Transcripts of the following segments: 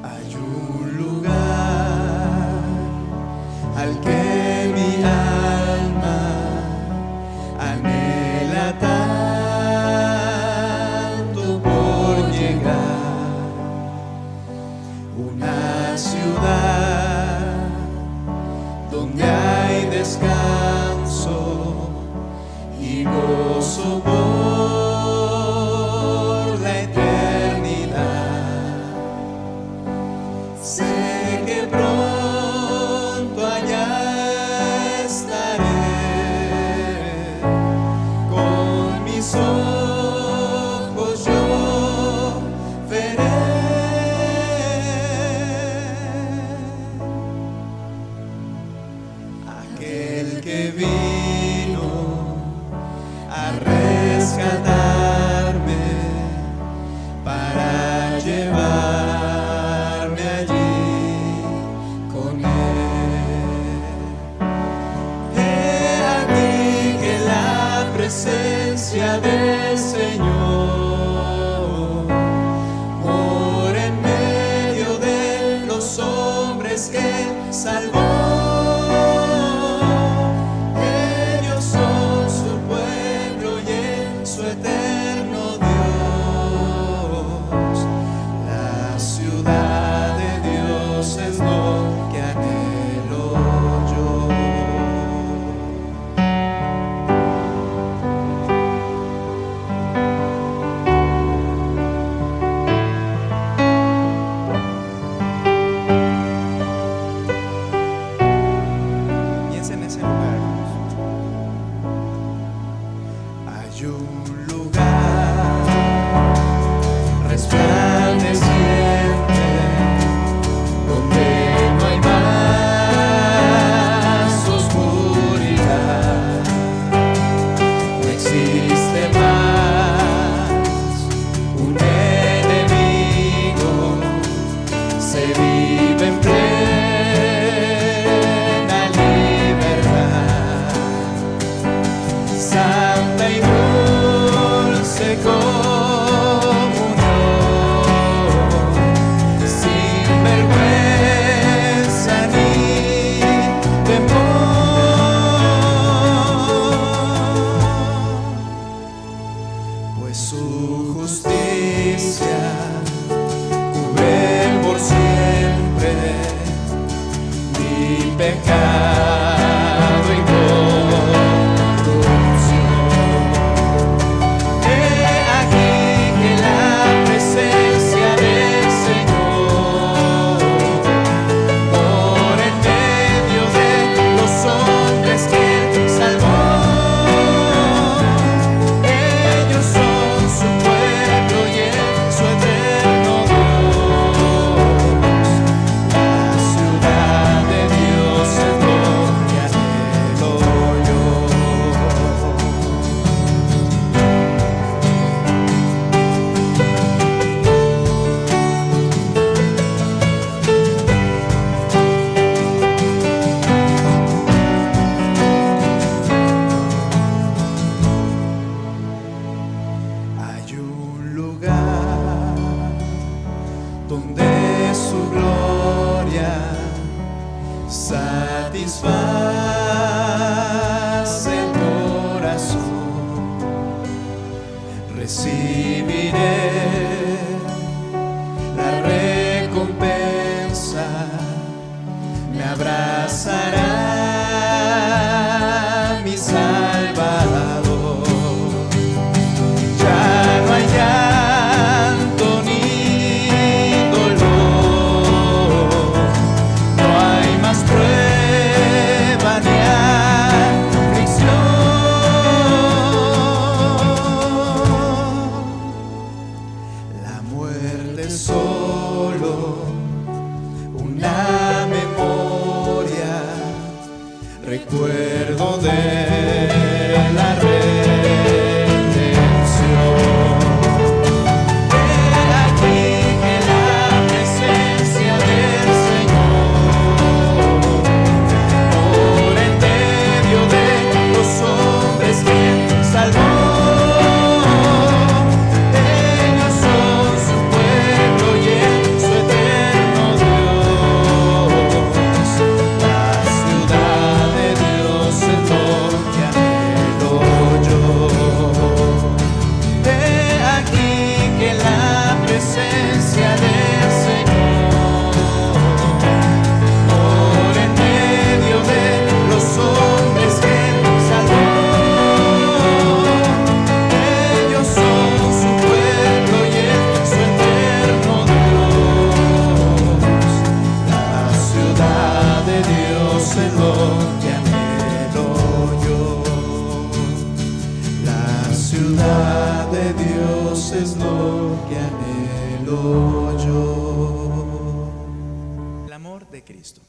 Hay un lugar al que mi alma anhela tanto por llegar, una ciudad donde hay descanso y gozo por la eternidad. Sé que pronto allá estaré, con mis ojos yo veré aquel que vino a rescatarme para llevarme allí con él. He aquí que la presencia del Señor mora en medio de los hombres que salvó. Ellos son su pueblo y en su eterno Dios. La ciudad de Dios es lo que anhelo yo. Piensa en ese lugar. Hay un lugar resplandeciente donde no hay más oscuridad, no existe más un enemigo, se vive en plena libertad, santa y dulce comunión, sin vergüenza ni temor, pues su justicia cubre por siempre mi pecado y corrupción. He aquí que la presencia del Señor mora en medio de los hombres que salvó. Ellos son su pueblo y en su eterno Dios. La ciudad de Dios es lo que anhelo yo. Hay un lugar donde su gloria satisface el corazón. Recibiré la recompensa, me abrazará mi Salvador. Ya no hay llanto ni dolor, no hay más prueba ni aflicción. La muerte es solo una memoria de Dios es lo que anhelo yo. El amor de Cristo.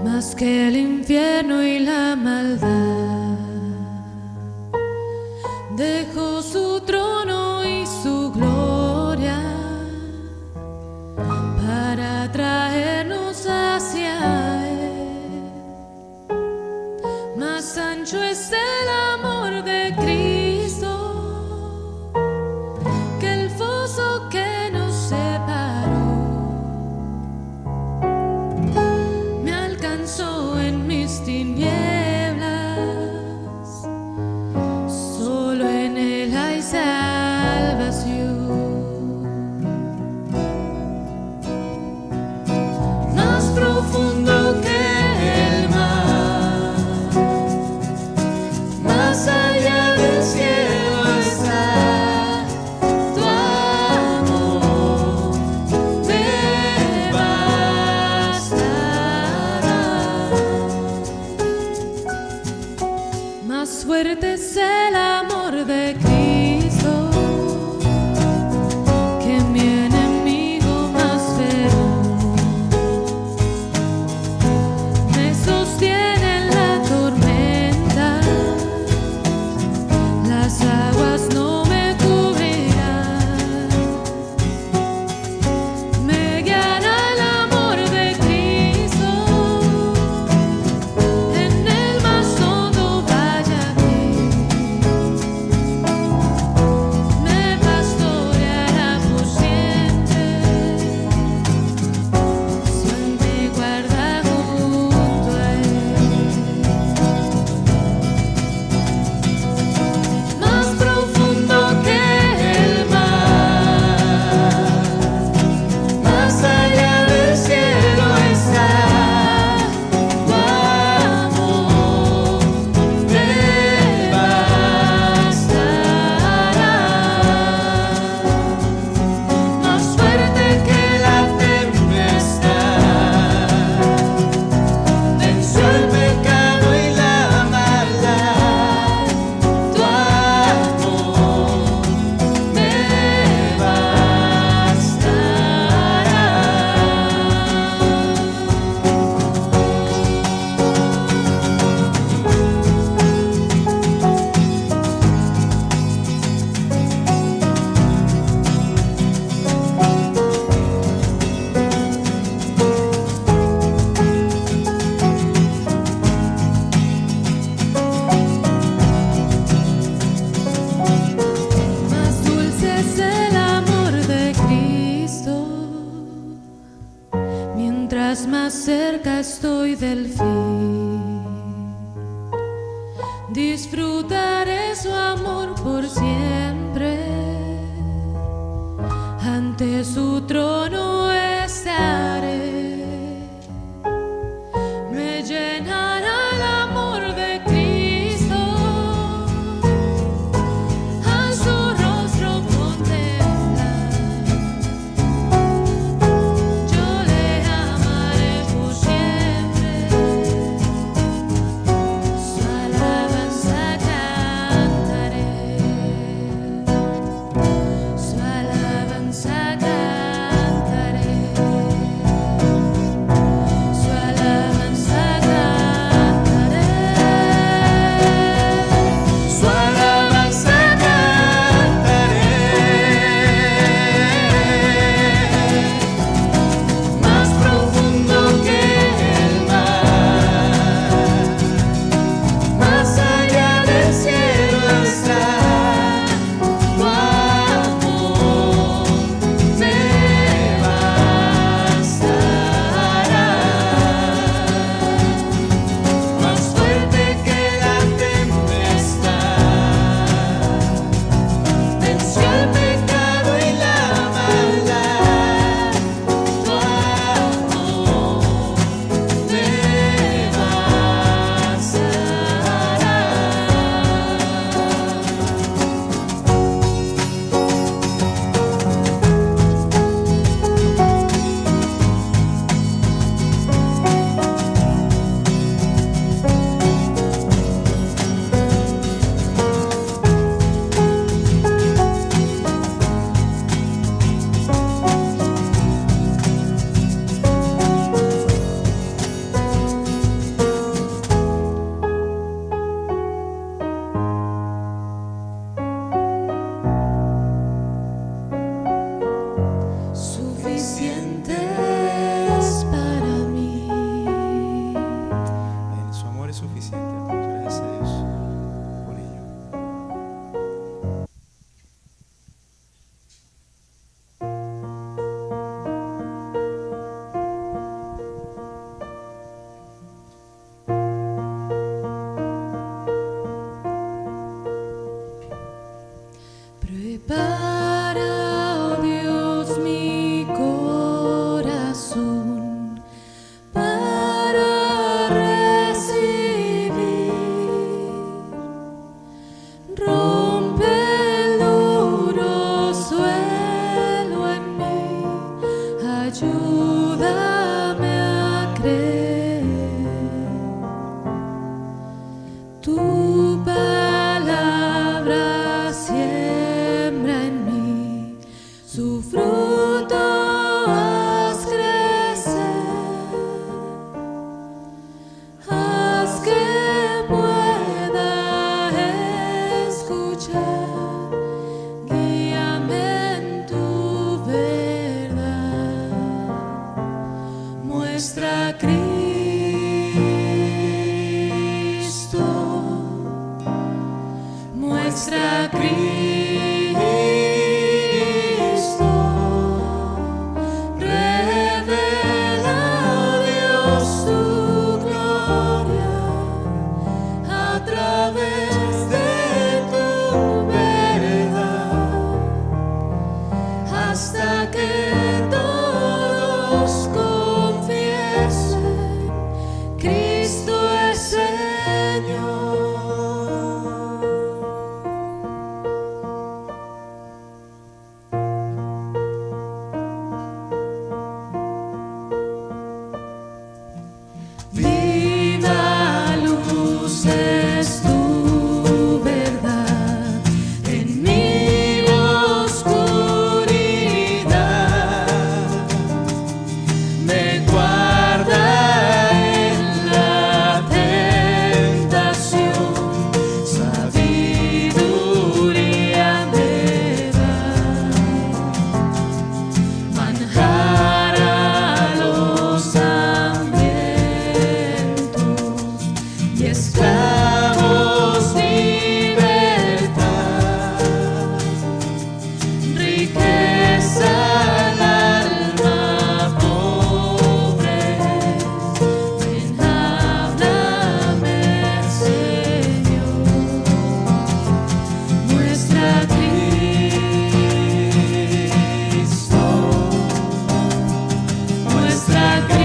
Más que el infierno y la maldad, dejó su trono y su gloria para traernos hacia Él. Más ancho es el amor de Cristo que el foso que nos separó. En mis tinieblas, solo en Él hay salvación. Más profundo que el mar, más allá del cielo está tu amor, me bastará. Más fuerte es el amor de Cristo que mi enemigo más feroz. Me sostiene en la tormenta, las aguas no me cubrirán. Me guiará el amor de Cristo en el más hondo valle. Me pastoreará por siempre, si Él me guarda junto a Él. Más profundo que el mar, más allá del cielo está tu amor, me bastará. Más fuerte que la tempestad, venció el pecado y la maldad. Tu amor me bastará. Más dulce es el amor de Cristo, mientras más cerca estoy del fin. Disfrutaré su amor por siempre, ante su trono estaré. Me llenará el amor de Cristo, a su rostro contemplar. Yo le amaré por siempre, su alabanza cantaré, su alabanza cantaré. ayúdame a creer. Tu palabra siembra en mí, su fruto haz crecer, haz que pueda escuchar, guíame en tu verdad, muestra a Cristo. Muestra a Cristo, revela, oh Dios, tu gloria a través de tu verdad, hasta que todos confiesen, Cristo es Señor. Viva luz es tu verdad en mi oscuridad, me guarda en la tentación, sabiduría me da, manjar a los y esclavos libertad, riqueza al alma pobre, ven háblame Señor, muestra a Cristo, muestra a Cristo.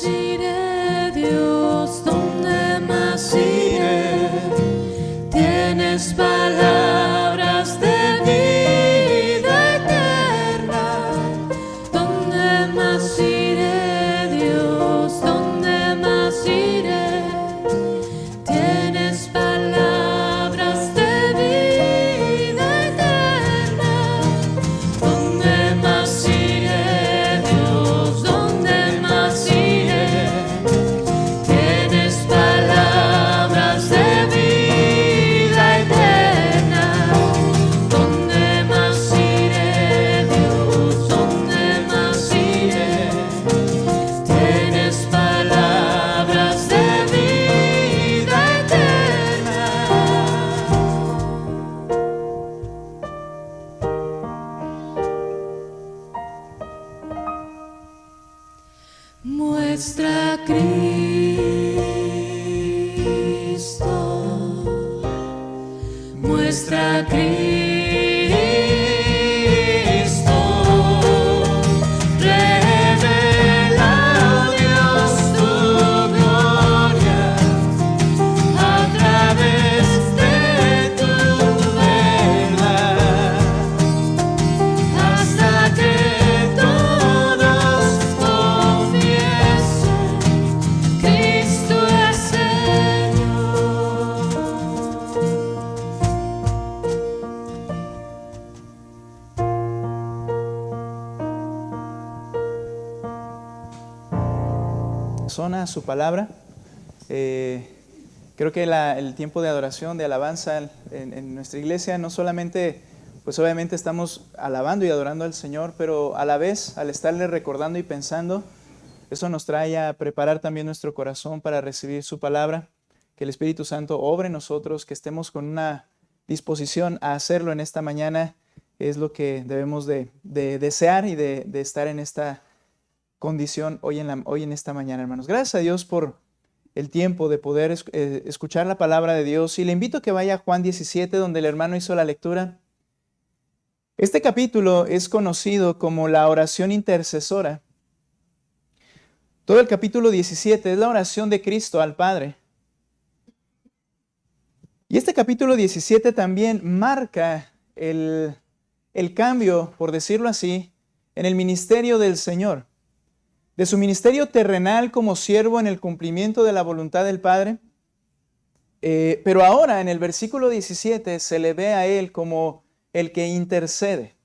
Iré, Dios, ¿dónde más iré? Tienes palabras de vida eterna. ¿Dónde más iré, Dios? ¿Dónde más iré? Tienes palabras de vida eterna. ¿Dónde más iré, Dios? ¿Dónde más iré? Muestra a Cristo, muestra a Cristo, revela, oh Dios, tu gloria a través de tu verdad, hasta que todos confiesen, Cristo es Señor. Zona su palabra. Creo que el tiempo de adoración, de alabanza en nuestra iglesia, no solamente, pues obviamente estamos alabando y adorando al Señor, pero a la vez, al estarle recordando y pensando, eso nos trae a preparar también nuestro corazón para recibir su palabra, que el Espíritu Santo obre en nosotros, que estemos con una disposición a hacerlo en esta mañana es lo que debemos de desear y de estar en esta condición hoy en esta mañana, hermanos. Gracias a Dios por el tiempo de poder escuchar la palabra de Dios. Y le invito a que vaya a Juan 17, donde el hermano hizo la lectura. Este capítulo es conocido como la oración intercesora. Todo el capítulo 17 es la oración de Cristo al Padre. Y este capítulo 17 también marca el cambio, por decirlo así, en el ministerio del Señor. De su ministerio terrenal como siervo en el cumplimiento de la voluntad del Padre. Pero ahora en el versículo 17 se le ve a Él como el que intercede.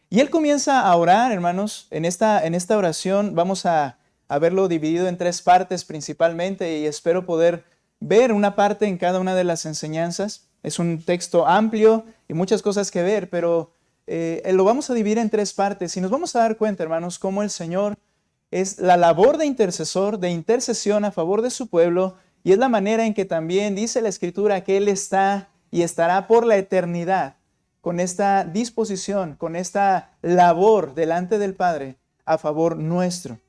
Y Él comienza a orar, hermanos. En esta oración vamos a verlo dividido en 3 partes principalmente, y espero poder ver una parte en cada una de las enseñanzas. Es un texto amplio y muchas cosas que ver, pero lo vamos a dividir en 3 partes y nos vamos a dar cuenta, hermanos, cómo el Señor es la labor de intercesor, de intercesión a favor de su pueblo, y es la manera en que también dice la Escritura que Él está y estará por la eternidad con esta disposición, con esta labor delante del Padre a favor nuestro.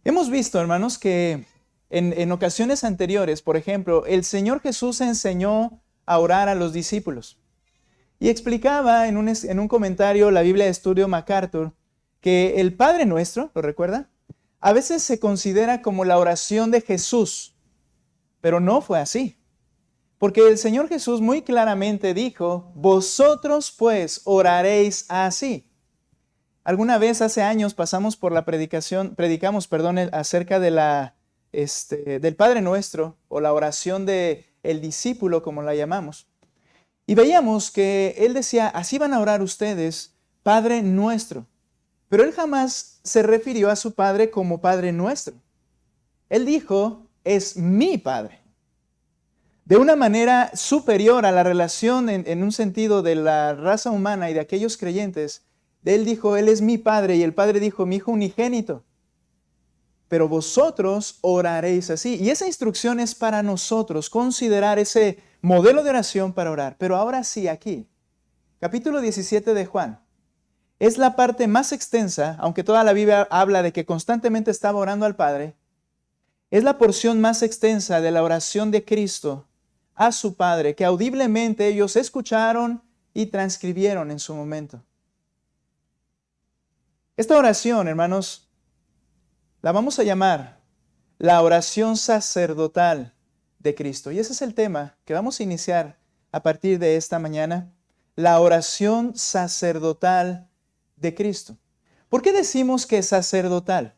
Hemos visto, hermanos, que en ocasiones anteriores, por ejemplo, el Señor Jesús enseñó a orar a los discípulos y explicaba en un comentario la Biblia de Estudio MacArthur que el Padre Nuestro, ¿lo recuerda? A veces se considera como la oración de Jesús, pero no fue así. Porque el Señor Jesús muy claramente dijo, vosotros pues oraréis así. Alguna vez hace años pasamos por la predicamos acerca de del Padre Nuestro, o la oración del discípulo, como la llamamos. Y veíamos que Él decía, así van a orar ustedes, Padre Nuestro. Pero Él jamás se refirió a su Padre como Padre Nuestro. Él dijo, es mi Padre. De una manera superior a la relación en un sentido de la raza humana y de aquellos creyentes, Él dijo, Él es mi Padre, y el Padre dijo, mi Hijo unigénito. Pero vosotros oraréis así. Y esa instrucción es para nosotros, considerar ese modelo de oración para orar. Pero ahora sí, aquí, capítulo 17 de Juan. Es la parte más extensa, aunque toda la Biblia habla de que constantemente estaba orando al Padre. Es la porción más extensa de la oración de Cristo a su Padre, que audiblemente ellos escucharon y transcribieron en su momento. Esta oración, hermanos, la vamos a llamar la oración sacerdotal de Cristo. Y ese es el tema que vamos a iniciar a partir de esta mañana, la oración sacerdotal de Cristo. ¿Por qué decimos que es sacerdotal?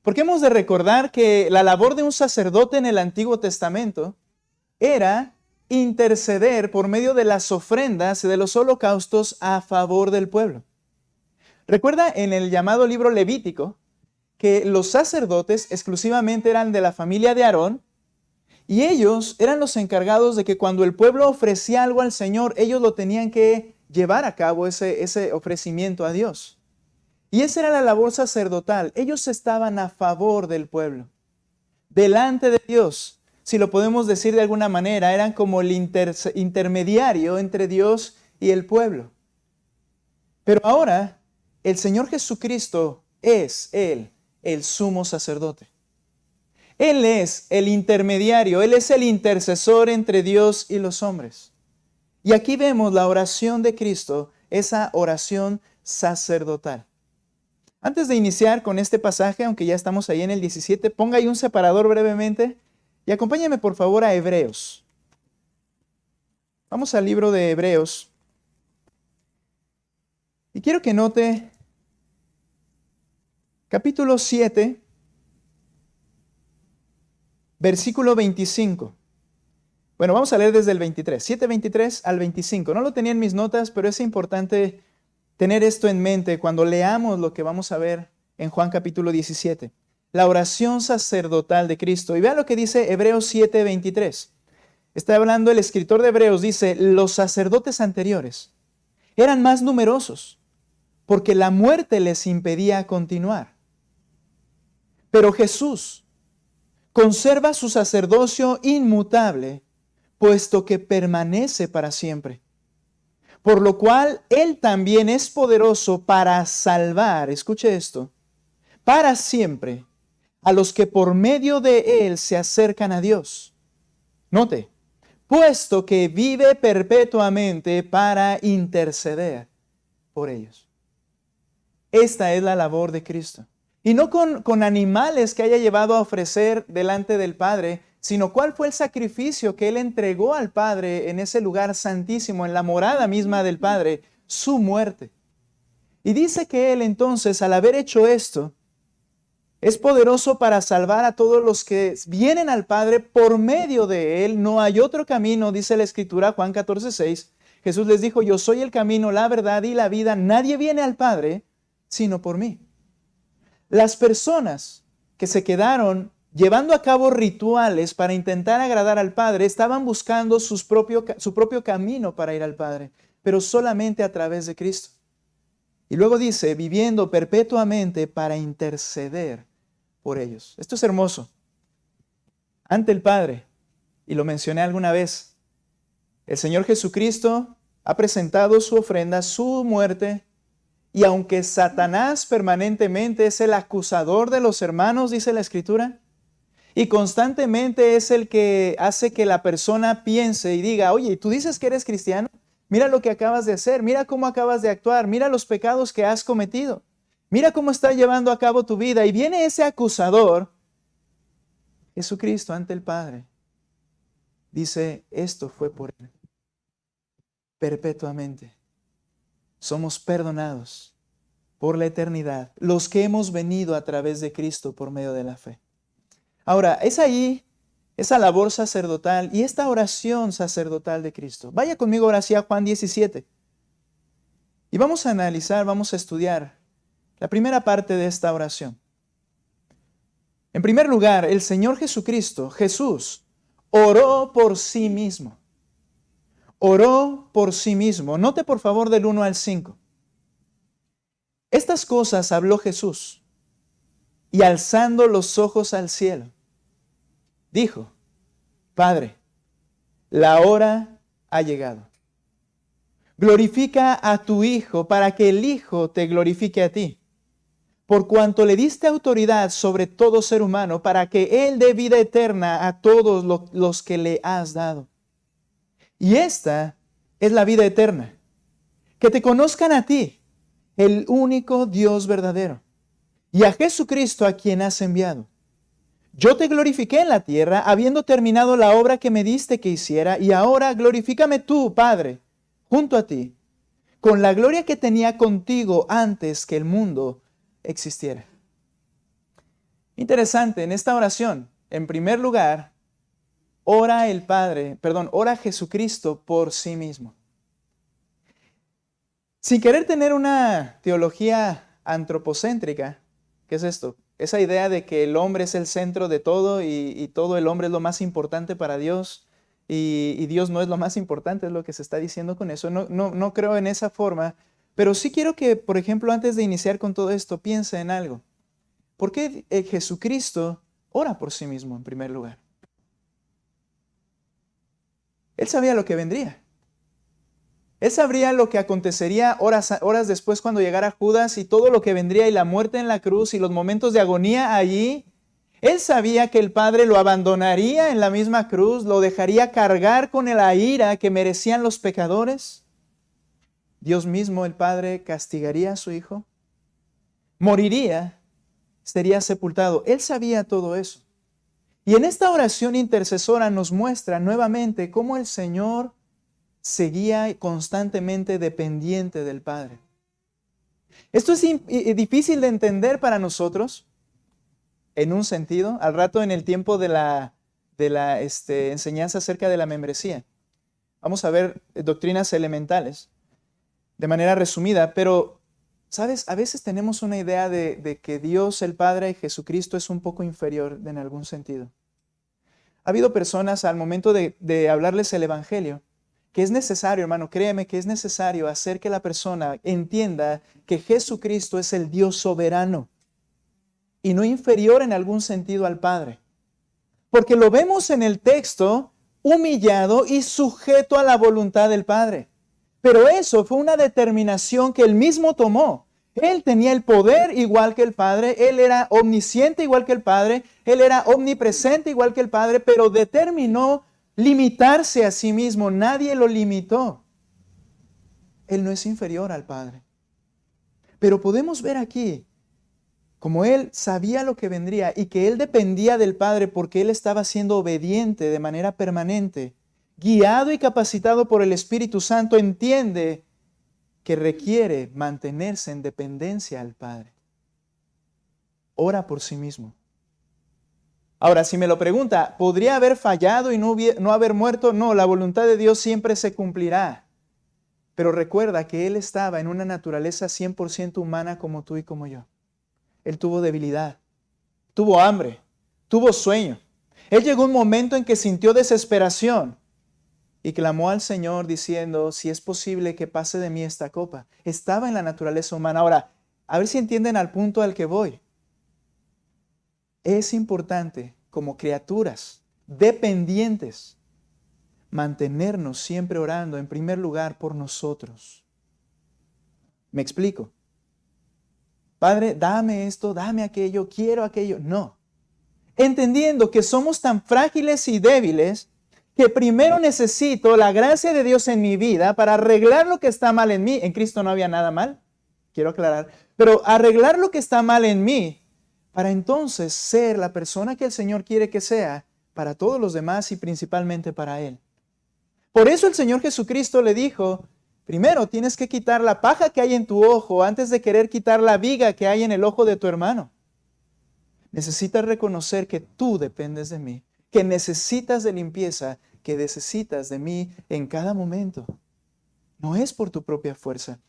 Porque hemos de recordar que la labor de un sacerdote en el Antiguo Testamento era interceder por medio de las ofrendas y de los holocaustos a favor del pueblo. Recuerda en el llamado libro Levítico que los sacerdotes exclusivamente eran de la familia de Aarón, y ellos eran los encargados de que cuando el pueblo ofrecía algo al Señor, ellos lo tenían que llevar a cabo ese ofrecimiento a Dios. Y esa era la labor sacerdotal. Ellos estaban a favor del pueblo, delante de Dios. Si lo podemos decir de alguna manera, eran como el intermediario entre Dios y el pueblo. Pero ahora, el Señor Jesucristo es Él, el sumo sacerdote. Él es el intermediario, Él es el intercesor entre Dios y los hombres. Y aquí vemos la oración de Cristo, esa oración sacerdotal. Antes de iniciar con este pasaje, aunque ya estamos ahí en el 17, ponga ahí un separador brevemente y acompáñame por favor a Hebreos. Vamos al libro de Hebreos. Y quiero que note capítulo 7, versículo 25. Bueno, vamos a leer desde el 23, 7:23 al 25. No lo tenía en mis notas, pero es importante tener esto en mente cuando leamos lo que vamos a ver en Juan capítulo 17. La oración sacerdotal de Cristo. Y vea lo que dice Hebreos 7:23. Está hablando el escritor de Hebreos, dice, los sacerdotes anteriores eran más numerosos porque la muerte les impedía continuar. Pero Jesús conserva su sacerdocio inmutable, puesto que permanece para siempre. por lo cual Él también es poderoso para salvar, escuche esto, para siempre a los que por medio de Él se acercan a Dios. Note, puesto que vive perpetuamente para interceder por ellos. Esta es la labor de Cristo. Y no con animales que haya llevado a ofrecer delante del Padre, sino cuál fue el sacrificio que Él entregó al Padre en ese lugar santísimo, en la morada misma del Padre, su muerte. Y dice que Él entonces, al haber hecho esto, es poderoso para salvar a todos los que vienen al Padre por medio de Él. No hay otro camino, dice la Escritura, Juan 14:6. Jesús les dijo, yo soy el camino, la verdad y la vida. Nadie viene al Padre sino por mí. Las personas que se quedaron llevando a cabo rituales para intentar agradar al Padre estaban buscando su propio camino para ir al Padre, pero solamente a través de Cristo. Y luego dice, viviendo perpetuamente para interceder por ellos. Esto es hermoso. Ante el Padre, y lo mencioné alguna vez, el Señor Jesucristo ha presentado su ofrenda, su muerte, y aunque Satanás permanentemente es el acusador de los hermanos, dice la Escritura, y constantemente es el que hace que la persona piense y diga, oye, ¿tú dices que eres cristiano? Mira lo que acabas de hacer, mira cómo acabas de actuar, mira los pecados que has cometido, mira cómo está llevando a cabo tu vida. Y viene ese acusador, Jesucristo ante el Padre, dice, esto fue por Él, perpetuamente. Somos perdonados por la eternidad, los que hemos venido a través de Cristo por medio de la fe. Ahora, es ahí esa labor sacerdotal y esta oración sacerdotal de Cristo. Vaya conmigo ahora sí a Juan 17. Y vamos a analizar, vamos a estudiar la primera parte de esta oración. En primer lugar, el Señor Jesucristo, Jesús, oró por sí mismo. Oró por sí mismo. Note por favor del 1 al 5. Estas cosas habló Jesús y alzando los ojos al cielo, dijo, Padre, la hora ha llegado. Glorifica a tu Hijo para que el Hijo te glorifique a ti, por cuanto le diste autoridad sobre todo ser humano para que Él dé vida eterna a todos los que le has dado. Y esta es la vida eterna, que te conozcan a ti, el único Dios verdadero, y a Jesucristo a quien has enviado. Yo te glorifiqué en la tierra, habiendo terminado la obra que me diste que hiciera, y ahora glorifícame tú, Padre, junto a ti, con la gloria que tenía contigo antes que el mundo existiera. Interesante, en esta oración, en primer lugar, ora Jesucristo por sí mismo. Sin querer tener una teología antropocéntrica, ¿qué es esto? Esa idea de que el hombre es el centro de todo y todo el hombre es lo más importante para Dios y Dios no es lo más importante, es lo que se está diciendo con eso. No creo en esa forma, pero sí quiero que, por ejemplo, antes de iniciar con todo esto, piense en algo. ¿Por qué Jesucristo ora por sí mismo en primer lugar? Él sabía lo que vendría. Él sabría lo que acontecería horas después cuando llegara Judas y todo lo que vendría y la muerte en la cruz y los momentos de agonía allí. Él sabía que el Padre lo abandonaría en la misma cruz, lo dejaría cargar con la ira que merecían los pecadores. Dios mismo, el Padre, castigaría a su Hijo, moriría, sería sepultado. Él sabía todo eso. Y en esta oración intercesora nos muestra nuevamente cómo el Señor seguía constantemente dependiente del Padre. Esto es difícil de entender para nosotros, en un sentido, al rato en el tiempo de la enseñanza acerca de la membresía. Vamos a ver doctrinas elementales de manera resumida, pero, ¿sabes? A veces tenemos una idea de que Dios, el Padre y Jesucristo es un poco inferior en algún sentido. Ha habido personas al momento de hablarles el Evangelio, que es necesario, hermano, créeme que es necesario hacer que la persona entienda que Jesucristo es el Dios soberano y no inferior en algún sentido al Padre. Porque lo vemos en el texto humillado y sujeto a la voluntad del Padre. Pero eso fue una determinación que él mismo tomó. Él tenía el poder igual que el Padre, él era omnisciente igual que el Padre, él era omnipresente igual que el Padre, pero determinó limitarse a sí mismo. Nadie lo limitó. Él no es inferior al Padre. Pero podemos ver aquí, como él sabía lo que vendría y que él dependía del Padre porque él estaba siendo obediente de manera permanente, guiado y capacitado por el Espíritu Santo, entiende que requiere mantenerse en dependencia al Padre. Ora por sí mismo. Ahora, si me lo pregunta, ¿podría haber fallado y no haber muerto? No, la voluntad de Dios siempre se cumplirá. Pero recuerda que Él estaba en una naturaleza 100% humana como tú y como yo. Él tuvo debilidad, tuvo hambre, tuvo sueño. Él llegó a un momento en que sintió desesperación y clamó al Señor diciendo, si es posible que pase de mí esta copa. Estaba en la naturaleza humana. Ahora, a ver si entienden al punto al que voy. Es importante, como criaturas dependientes, mantenernos siempre orando en primer lugar por nosotros. ¿Me explico? Padre, dame esto, dame aquello, quiero aquello. No. Entendiendo que somos tan frágiles y débiles que primero necesito la gracia de Dios en mi vida para arreglar lo que está mal en mí. En Cristo no había nada mal, quiero aclarar. Pero arreglar lo que está mal en mí para entonces ser la persona que el Señor quiere que sea para todos los demás y principalmente para Él. Por eso el Señor Jesucristo le dijo, primero tienes que quitar la paja que hay en tu ojo antes de querer quitar la viga que hay en el ojo de tu hermano. Necesitas reconocer que tú dependes de mí, que necesitas de limpieza, que necesitas de mí en cada momento. No es por tu propia fuerza.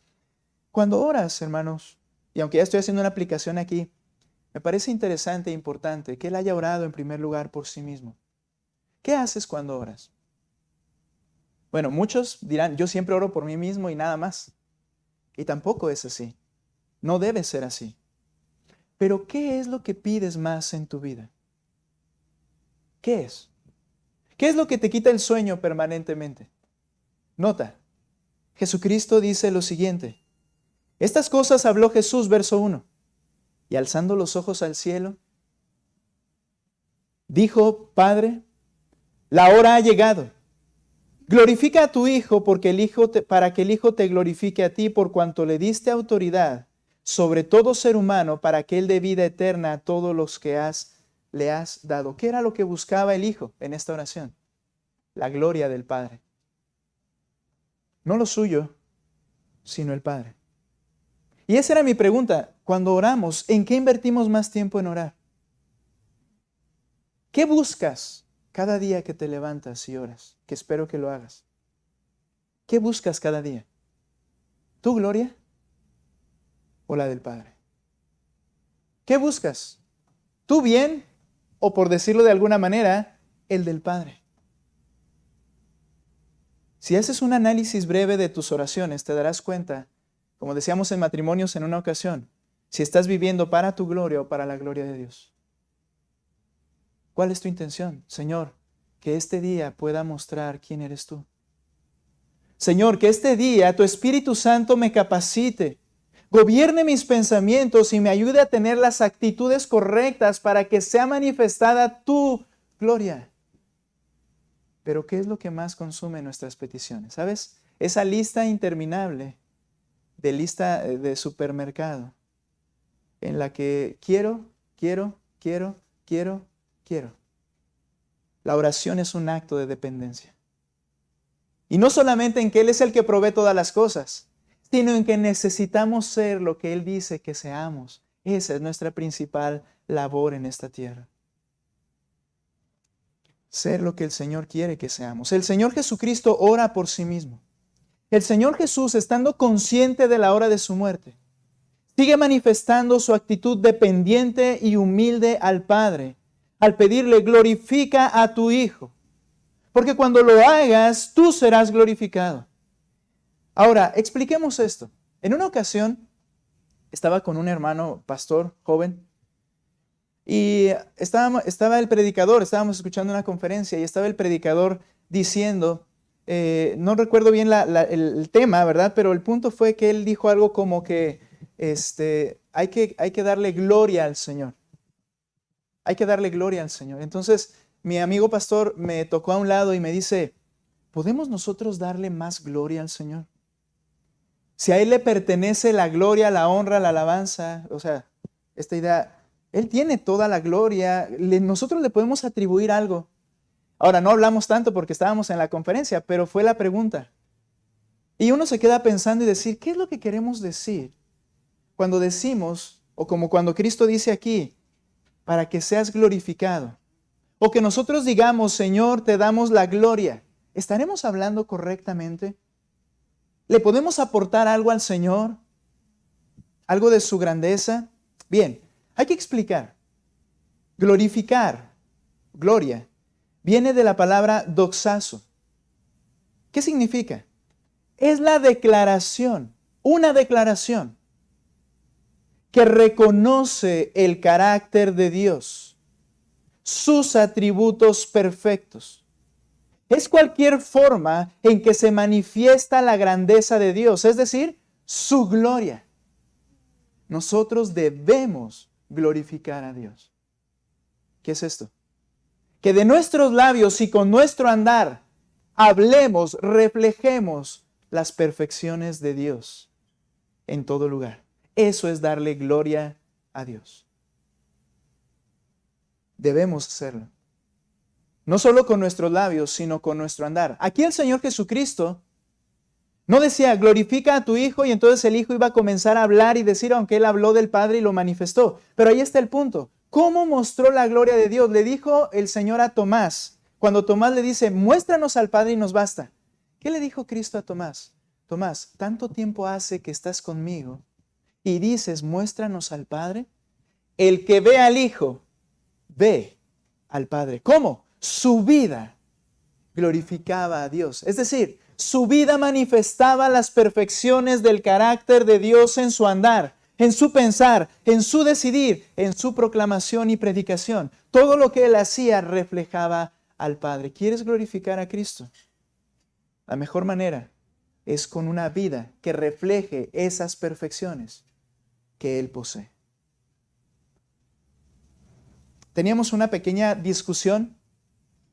Cuando oras, hermanos, y aunque ya estoy haciendo una aplicación aquí, me parece interesante e importante que él haya orado en primer lugar por sí mismo. ¿Qué haces cuando oras? Bueno, muchos dirán, yo siempre oro por mí mismo y nada más. Y tampoco es así. No debe ser así. Pero ¿qué es lo que pides más en tu vida? ¿Qué es? ¿Qué es lo que te quita el sueño permanentemente? Nota, Jesucristo dice lo siguiente. Estas cosas habló Jesús, verso 1. Y alzando los ojos al cielo, dijo, Padre, la hora ha llegado. Glorifica a tu Hijo para que el Hijo te glorifique a ti por cuanto le diste autoridad sobre todo ser humano para que Él dé vida eterna a todos los que le has dado. ¿Qué era lo que buscaba el Hijo en esta oración? La gloria del Padre. No lo suyo, sino el Padre. Y esa era mi pregunta. Cuando oramos, ¿en qué invertimos más tiempo en orar? ¿Qué buscas cada día que te levantas y oras? Que espero que lo hagas. ¿Qué buscas cada día? ¿Tu gloria o la del Padre? ¿Qué buscas? ¿Tu bien o, por decirlo de alguna manera, el del Padre? Si haces un análisis breve de tus oraciones, te darás cuenta, como decíamos en matrimonios en una ocasión, si estás viviendo para tu gloria o para la gloria de Dios. ¿Cuál es tu intención? Señor, que este día pueda mostrar quién eres tú. Señor, que este día tu Espíritu Santo me capacite, gobierne mis pensamientos y me ayude a tener las actitudes correctas para que sea manifestada tu gloria. Pero ¿qué es lo que más consume nuestras peticiones? ¿Sabes? Esa lista interminable de lista de supermercado en la que quiero. La oración es un acto de dependencia. Y no solamente en que Él es el que provee todas las cosas, sino en que necesitamos ser lo que Él dice que seamos. Esa es nuestra principal labor en esta tierra. Ser lo que el Señor quiere que seamos. El Señor Jesucristo ora por sí mismo. El Señor Jesús, estando consciente de la hora de su muerte, sigue manifestando su actitud dependiente y humilde al Padre, al pedirle, glorifica a tu Hijo, porque cuando lo hagas, tú serás glorificado. Ahora, expliquemos esto. En una ocasión, estaba con un hermano pastor joven, y estaba el predicador, estábamos escuchando una conferencia, y estaba el predicador diciendo no recuerdo bien el tema, ¿verdad? Pero el punto fue que él dijo algo como que hay que darle gloria al Señor. Hay que darle gloria al Señor. Entonces, mi amigo pastor me tocó a un lado y me dice, ¿podemos nosotros darle más gloria al Señor? Si a Él le pertenece la gloria, la honra, la alabanza, o sea, esta idea, Él tiene toda la gloria, nosotros le podemos atribuir algo. Ahora, no hablamos tanto porque estábamos en la conferencia, pero fue la pregunta. Y uno se queda pensando y decir, ¿qué es lo que queremos decir cuando decimos, o como cuando Cristo dice aquí, para que seas glorificado? O que nosotros digamos, Señor, te damos la gloria. ¿Estaremos hablando correctamente? ¿Le podemos aportar algo al Señor? ¿Algo de su grandeza? Bien, hay que explicar. Glorificar, gloria, viene de la palabra doxazo. ¿Qué significa? Es la declaración, una declaración que reconoce el carácter de Dios, sus atributos perfectos. Es cualquier forma en que se manifiesta la grandeza de Dios, es decir, su gloria. Nosotros debemos glorificar a Dios. ¿Qué es esto? Que de nuestros labios y con nuestro andar hablemos, reflejemos las perfecciones de Dios en todo lugar. Eso es darle gloria a Dios. Debemos hacerlo. No solo con nuestros labios, sino con nuestro andar. Aquí el Señor Jesucristo no decía, glorifica a tu Hijo, y entonces el Hijo iba a comenzar a hablar y decir, aunque Él habló del Padre y lo manifestó. Pero ahí está el punto. ¿Cómo mostró la gloria de Dios? Le dijo el Señor a Tomás, cuando Tomás le dice, muéstranos al Padre y nos basta. ¿Qué le dijo Cristo a Tomás? Tomás, ¿tanto tiempo hace que estás conmigo y dices, muéstranos al Padre? El que ve al Hijo, ve al Padre. ¿Cómo? Su vida glorificaba a Dios. Es decir, su vida manifestaba las perfecciones del carácter de Dios en su andar, en su pensar, en su decidir, en su proclamación y predicación. Todo lo que él hacía reflejaba al Padre. ¿Quieres glorificar a Cristo? La mejor manera es con una vida que refleje esas perfecciones que él posee. Teníamos una pequeña discusión.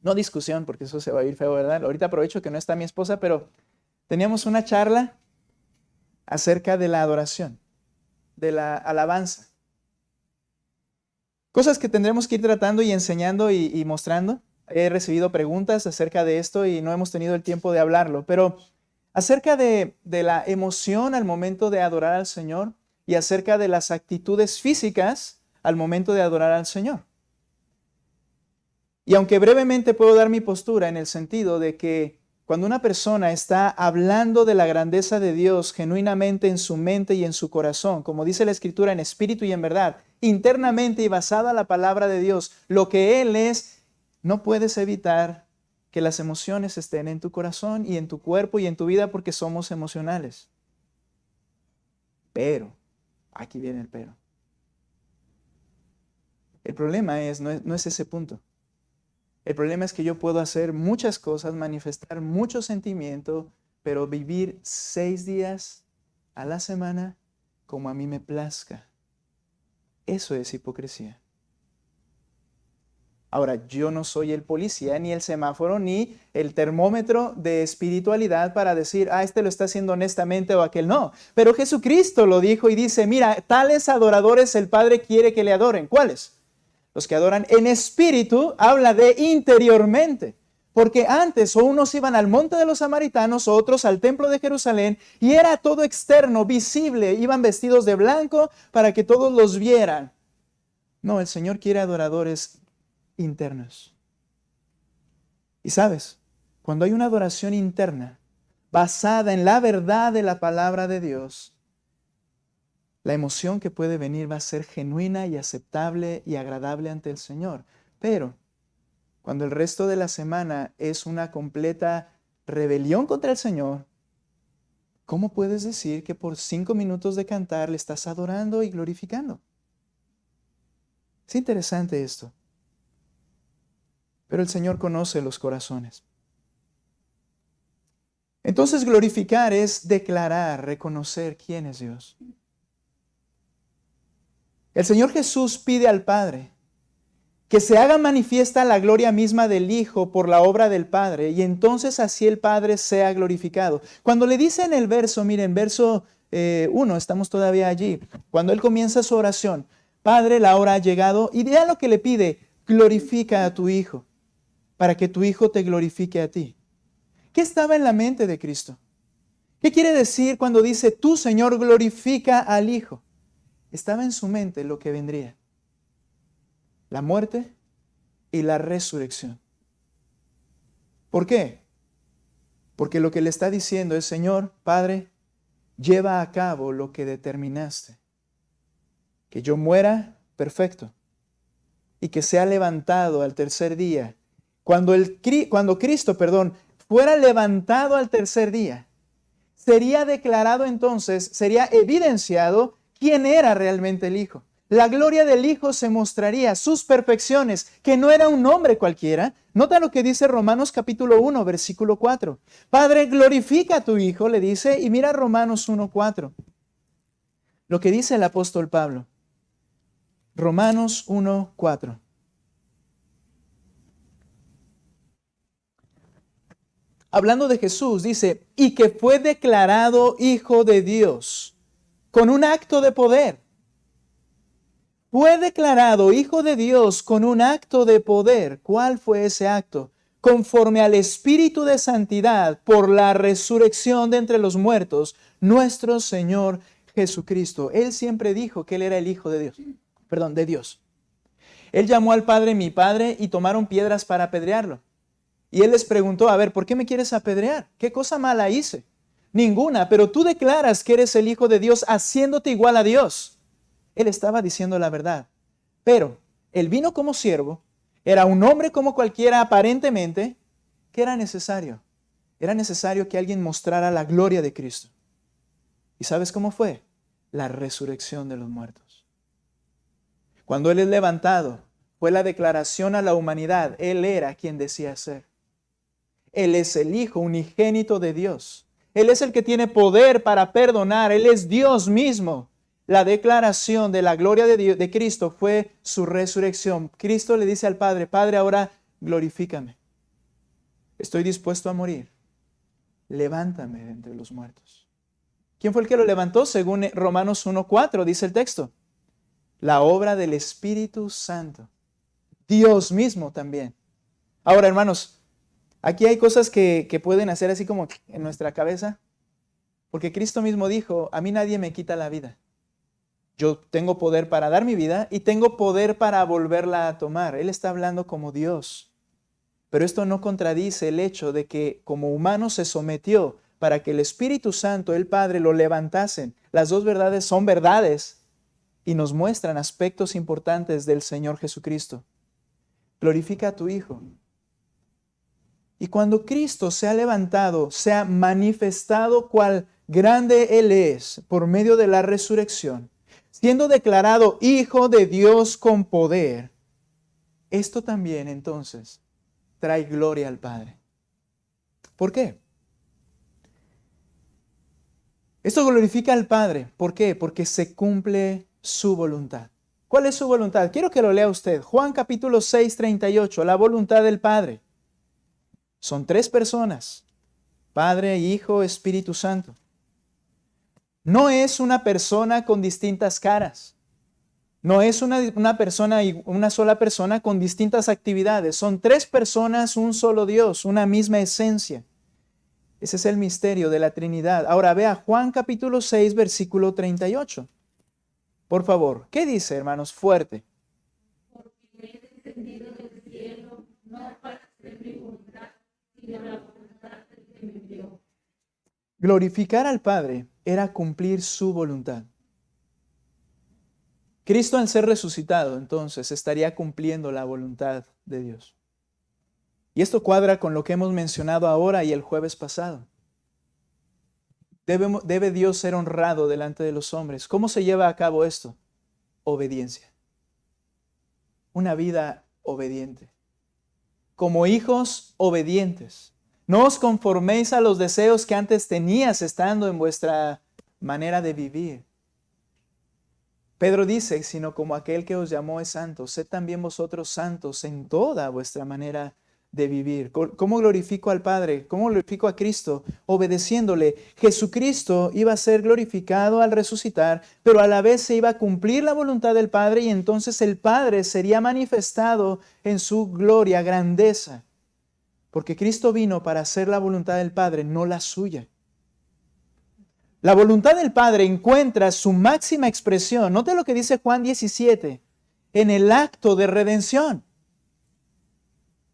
No discusión, porque eso se va a ir feo, ¿verdad? Ahorita aprovecho que no está mi esposa, pero teníamos una charla acerca de la adoración, de la alabanza. Cosas que tendremos que ir tratando y enseñando y mostrando. He recibido preguntas acerca de esto y no hemos tenido el tiempo de hablarlo, pero acerca de la emoción al momento de adorar al Señor y acerca de las actitudes físicas al momento de adorar al Señor. Y aunque brevemente puedo dar mi postura en el sentido de que cuando una persona está hablando de la grandeza de Dios genuinamente en su mente y en su corazón, como dice la Escritura, en espíritu y en verdad, internamente y basada en la palabra de Dios, lo que Él es, no puedes evitar que las emociones estén en tu corazón y en tu cuerpo y en tu vida porque somos emocionales. Pero, aquí viene el pero. El problema no es ese punto. El problema es que yo puedo hacer muchas cosas, manifestar mucho sentimiento, pero vivir 6 días a la semana como a mí me plazca. Eso es hipocresía. Ahora, yo no soy el policía, ni el semáforo, ni el termómetro de espiritualidad para decir, este lo está haciendo honestamente o aquel no. Pero Jesucristo lo dijo y dice, mira, tales adoradores el Padre quiere que le adoren. ¿Cuáles? Los que adoran en espíritu, habla de interiormente. Porque antes o unos iban al monte de los samaritanos, o otros al templo de Jerusalén, y era todo externo, visible, iban vestidos de blanco para que todos los vieran. No, el Señor quiere adoradores internos. Y sabes, cuando hay una adoración interna, basada en la verdad de la palabra de Dios, la emoción que puede venir va a ser genuina y aceptable y agradable ante el Señor. Pero cuando el resto de la semana es una completa rebelión contra el Señor, ¿cómo puedes decir que por 5 minutos de cantar le estás adorando y glorificando? Es interesante esto. Pero el Señor conoce los corazones. Entonces glorificar es declarar, reconocer quién es Dios. El Señor Jesús pide al Padre que se haga manifiesta la gloria misma del Hijo por la obra del Padre, y entonces así el Padre sea glorificado. Cuando le dice en el verso, miren, verso 1, estamos todavía allí, cuando Él comienza su oración, Padre, la hora ha llegado, y vean lo que le pide, glorifica a tu Hijo, para que tu Hijo te glorifique a ti. ¿Qué estaba en la mente de Cristo? ¿Qué quiere decir cuando dice, tú, Señor, glorifica al Hijo? Estaba en su mente lo que vendría. La muerte y la resurrección. ¿Por qué? Porque lo que le está diciendo es, Señor, Padre, lleva a cabo lo que determinaste. Que yo muera, perfecto. Y que sea levantado al tercer día. Cuando Cristo, fuera levantado al tercer día, sería declarado entonces, sería evidenciado quién era realmente el Hijo. La gloria del Hijo se mostraría, sus perfecciones, que no era un hombre cualquiera. Nota lo que dice Romanos capítulo 1, versículo 4. Padre, glorifica a tu Hijo, le dice, y mira Romanos 1, 4. Lo que dice el apóstol Pablo. Romanos 1, 4. Hablando de Jesús, dice, y que fue declarado Hijo de Dios con un acto de poder. Fue declarado Hijo de Dios con un acto de poder. ¿Cuál fue ese acto? Conforme al Espíritu de Santidad por la resurrección de entre los muertos, nuestro Señor Jesucristo. Él siempre dijo que Él era el Hijo de Dios. De Dios. Él llamó al Padre mi Padre y tomaron piedras para apedrearlo. Y Él les preguntó, a ver, ¿por qué me quieres apedrear? ¿Qué cosa mala hice? Ninguna, pero tú declaras que eres el Hijo de Dios haciéndote igual a Dios. Él estaba diciendo la verdad. Pero Él vino como siervo, era un hombre como cualquiera aparentemente. ¿Qué era necesario? Era necesario que alguien mostrara la gloria de Cristo. ¿Y sabes cómo fue? La resurrección de los muertos. Cuando Él es levantado, fue la declaración a la humanidad. Él era quien decía ser. Él es el Hijo unigénito de Dios. Él es el que tiene poder para perdonar. Él es Dios mismo. La declaración de la gloria de Dios, de Cristo, fue su resurrección. Cristo le dice al Padre, Padre, ahora glorifícame. Estoy dispuesto a morir. Levántame de entre los muertos. ¿Quién fue el que lo levantó? Según Romanos 1:4 dice el texto. La obra del Espíritu Santo. Dios mismo también. Ahora, hermanos, aquí hay cosas que pueden hacer así como en nuestra cabeza. Porque Cristo mismo dijo, a mí nadie me quita la vida. Yo tengo poder para dar mi vida y tengo poder para volverla a tomar. Él está hablando como Dios. Pero esto no contradice el hecho de que como humano se sometió para que el Espíritu Santo, el Padre, lo levantasen. Las dos verdades son verdades y nos muestran aspectos importantes del Señor Jesucristo. Glorifica a tu Hijo. Y cuando Cristo se ha levantado, se ha manifestado cuál grande Él es por medio de la resurrección, siendo declarado Hijo de Dios con poder, esto también entonces trae gloria al Padre. ¿Por qué? Esto glorifica al Padre. ¿Por qué? Porque se cumple su voluntad. ¿Cuál es su voluntad? Quiero que lo lea usted. Juan capítulo 6, 38, la voluntad del Padre. Son tres personas, Padre, Hijo, Espíritu Santo. No es una persona con distintas caras. No es una sola persona con distintas actividades. Son tres personas, un solo Dios, una misma esencia. Ese es el misterio de la Trinidad. Ahora vea Juan capítulo 6, versículo 38. Por favor, ¿qué dice, hermanos? Fuerte. Porque he descendido del cielo, no para hacer mi voluntad, sino la voluntad del que me envió. Glorificar al Padre era cumplir su voluntad. Cristo, al ser resucitado, entonces, estaría cumpliendo la voluntad de Dios. Y esto cuadra con lo que hemos mencionado ahora y el jueves pasado. Debe Dios ser honrado delante de los hombres. ¿Cómo se lleva a cabo esto? Obediencia. Una vida obediente. Como hijos obedientes. No os conforméis a los deseos que antes tenías estando en vuestra manera de vivir. Pedro dice, sino como aquel que os llamó es santo, sed también vosotros santos en toda vuestra manera de vivir. ¿Cómo glorifico al Padre? ¿Cómo glorifico a Cristo? Obedeciéndole. Jesucristo iba a ser glorificado al resucitar, pero a la vez se iba a cumplir la voluntad del Padre y entonces el Padre sería manifestado en su gloria, grandeza. Porque Cristo vino para hacer la voluntad del Padre, no la suya. La voluntad del Padre encuentra su máxima expresión, note lo que dice Juan 17, en el acto de redención.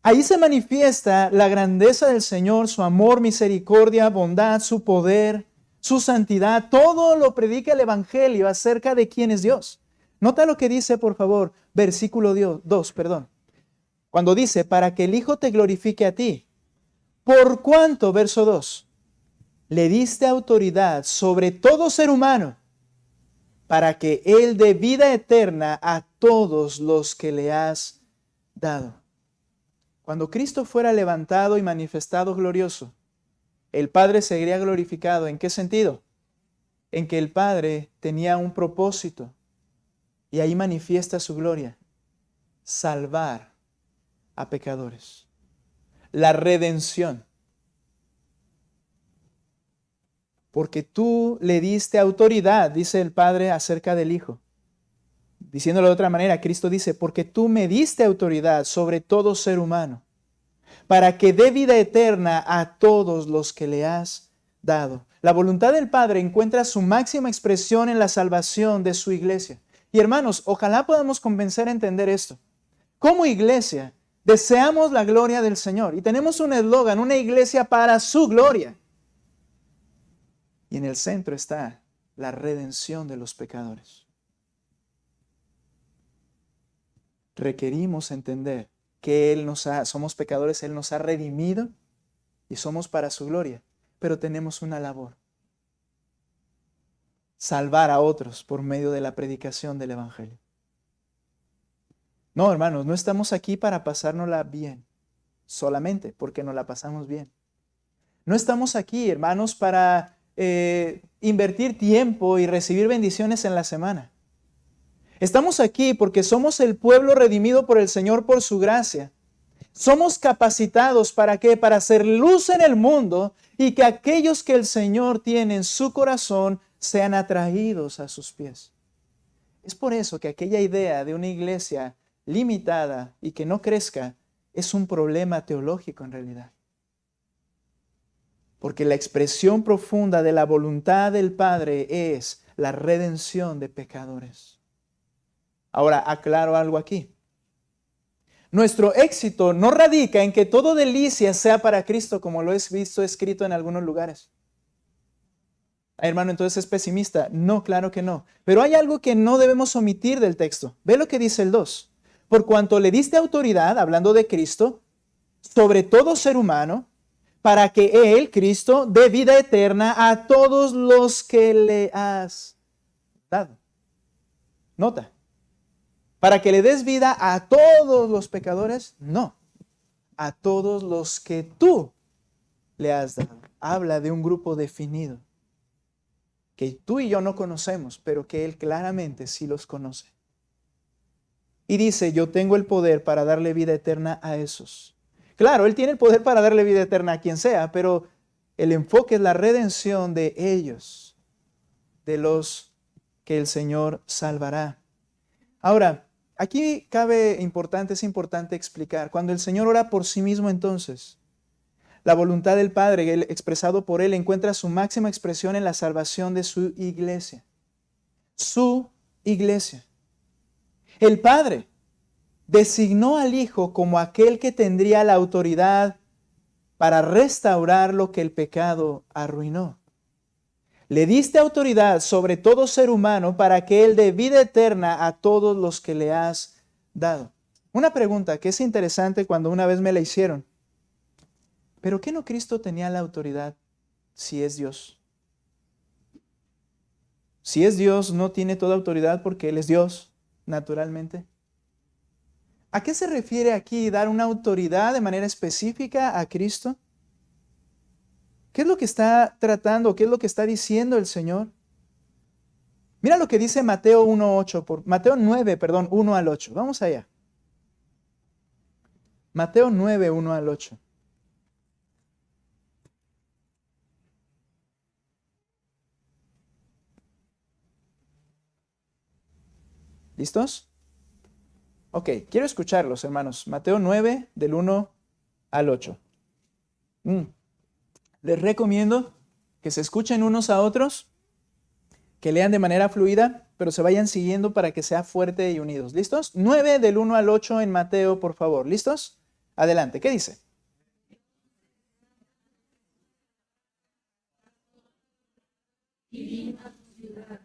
Ahí se manifiesta la grandeza del Señor, su amor, misericordia, bondad, su poder, su santidad. Todo lo predica el Evangelio acerca de quién es Dios. Nota lo que dice, por favor, versículo 2, cuando dice, para que el Hijo te glorifique a ti. ¿Por cuánto? Verso 2. Le diste autoridad sobre todo ser humano para que Él dé vida eterna a todos los que le has dado. Cuando Cristo fuera levantado y manifestado glorioso, el Padre sería glorificado. ¿En qué sentido? En que el Padre tenía un propósito y ahí manifiesta su gloria: salvar a pecadores. La redención. Porque tú le diste autoridad, dice el Padre acerca del Hijo. Diciéndolo de otra manera, Cristo dice, porque tú me diste autoridad sobre todo ser humano, para que dé vida eterna a todos los que le has dado. La voluntad del Padre encuentra su máxima expresión en la salvación de su iglesia. Y hermanos, ojalá podamos convencer a entender esto. Como iglesia, deseamos la gloria del Señor y tenemos un eslogan, una iglesia para su gloria. Y en el centro está la redención de los pecadores. Requerimos entender que somos pecadores, Él nos ha redimido y somos para su gloria. Pero tenemos una labor: salvar a otros por medio de la predicación del Evangelio. No, hermanos, no estamos aquí para pasárnosla bien, solamente porque nos la pasamos bien. No estamos aquí, hermanos, para invertir tiempo y recibir bendiciones en la semana. Estamos aquí porque somos el pueblo redimido por el Señor por su gracia. Somos capacitados ¿para qué? Para hacer luz en el mundo y que aquellos que el Señor tiene en su corazón sean atraídos a sus pies. Es por eso que aquella idea de una iglesia limitada y que no crezca es un problema teológico en realidad. Porque la expresión profunda de la voluntad del Padre es la redención de pecadores. Ahora, aclaro algo aquí. Nuestro éxito no radica en que todo delicia sea para Cristo, como lo he visto escrito en algunos lugares. Hermano, entonces es pesimista. No, claro que no. Pero hay algo que no debemos omitir del texto. Ve lo que dice el 2. Por cuanto le diste autoridad, hablando de Cristo, sobre todo ser humano, para que Él, Cristo, dé vida eterna a todos los que le has dado. Nota. ¿Para que le des vida a todos los pecadores? No. A todos los que tú le has dado. Habla de un grupo definido, que tú y yo no conocemos, pero que Él claramente sí los conoce. Y dice, yo tengo el poder para darle vida eterna a esos. Claro, Él tiene el poder para darle vida eterna a quien sea, pero el enfoque es la redención de ellos, de los que el Señor salvará. Ahora, aquí es importante explicar, cuando el Señor ora por sí mismo entonces, la voluntad del Padre expresado por Él encuentra su máxima expresión en la salvación de su iglesia. Su iglesia. El Padre designó al Hijo como aquel que tendría la autoridad para restaurar lo que el pecado arruinó. Le diste autoridad sobre todo ser humano para que Él dé vida eterna a todos los que le has dado. Una pregunta que es interesante cuando una vez me la hicieron. ¿Pero qué no Cristo tenía la autoridad si es Dios? Si es Dios, no tiene toda autoridad porque Él es Dios, naturalmente. ¿A qué se refiere aquí dar una autoridad de manera específica a Cristo? ¿Qué es lo que está tratando? ¿Qué es lo que está diciendo el Señor? Mira lo que dice Mateo 1:8, Mateo 9, perdón, 1 al 8. Vamos allá. Mateo 9, 1 al 8. ¿Listos? Ok, quiero escucharlos, hermanos. Mateo 9, del 1 al 8. Les recomiendo que se escuchen unos a otros, que lean de manera fluida, pero se vayan siguiendo para que sea fuerte y unidos. ¿Listos? 9 del 1 al 8 en Mateo, por favor. ¿Listos? Adelante. ¿Qué dice? Y vino a su ciudad.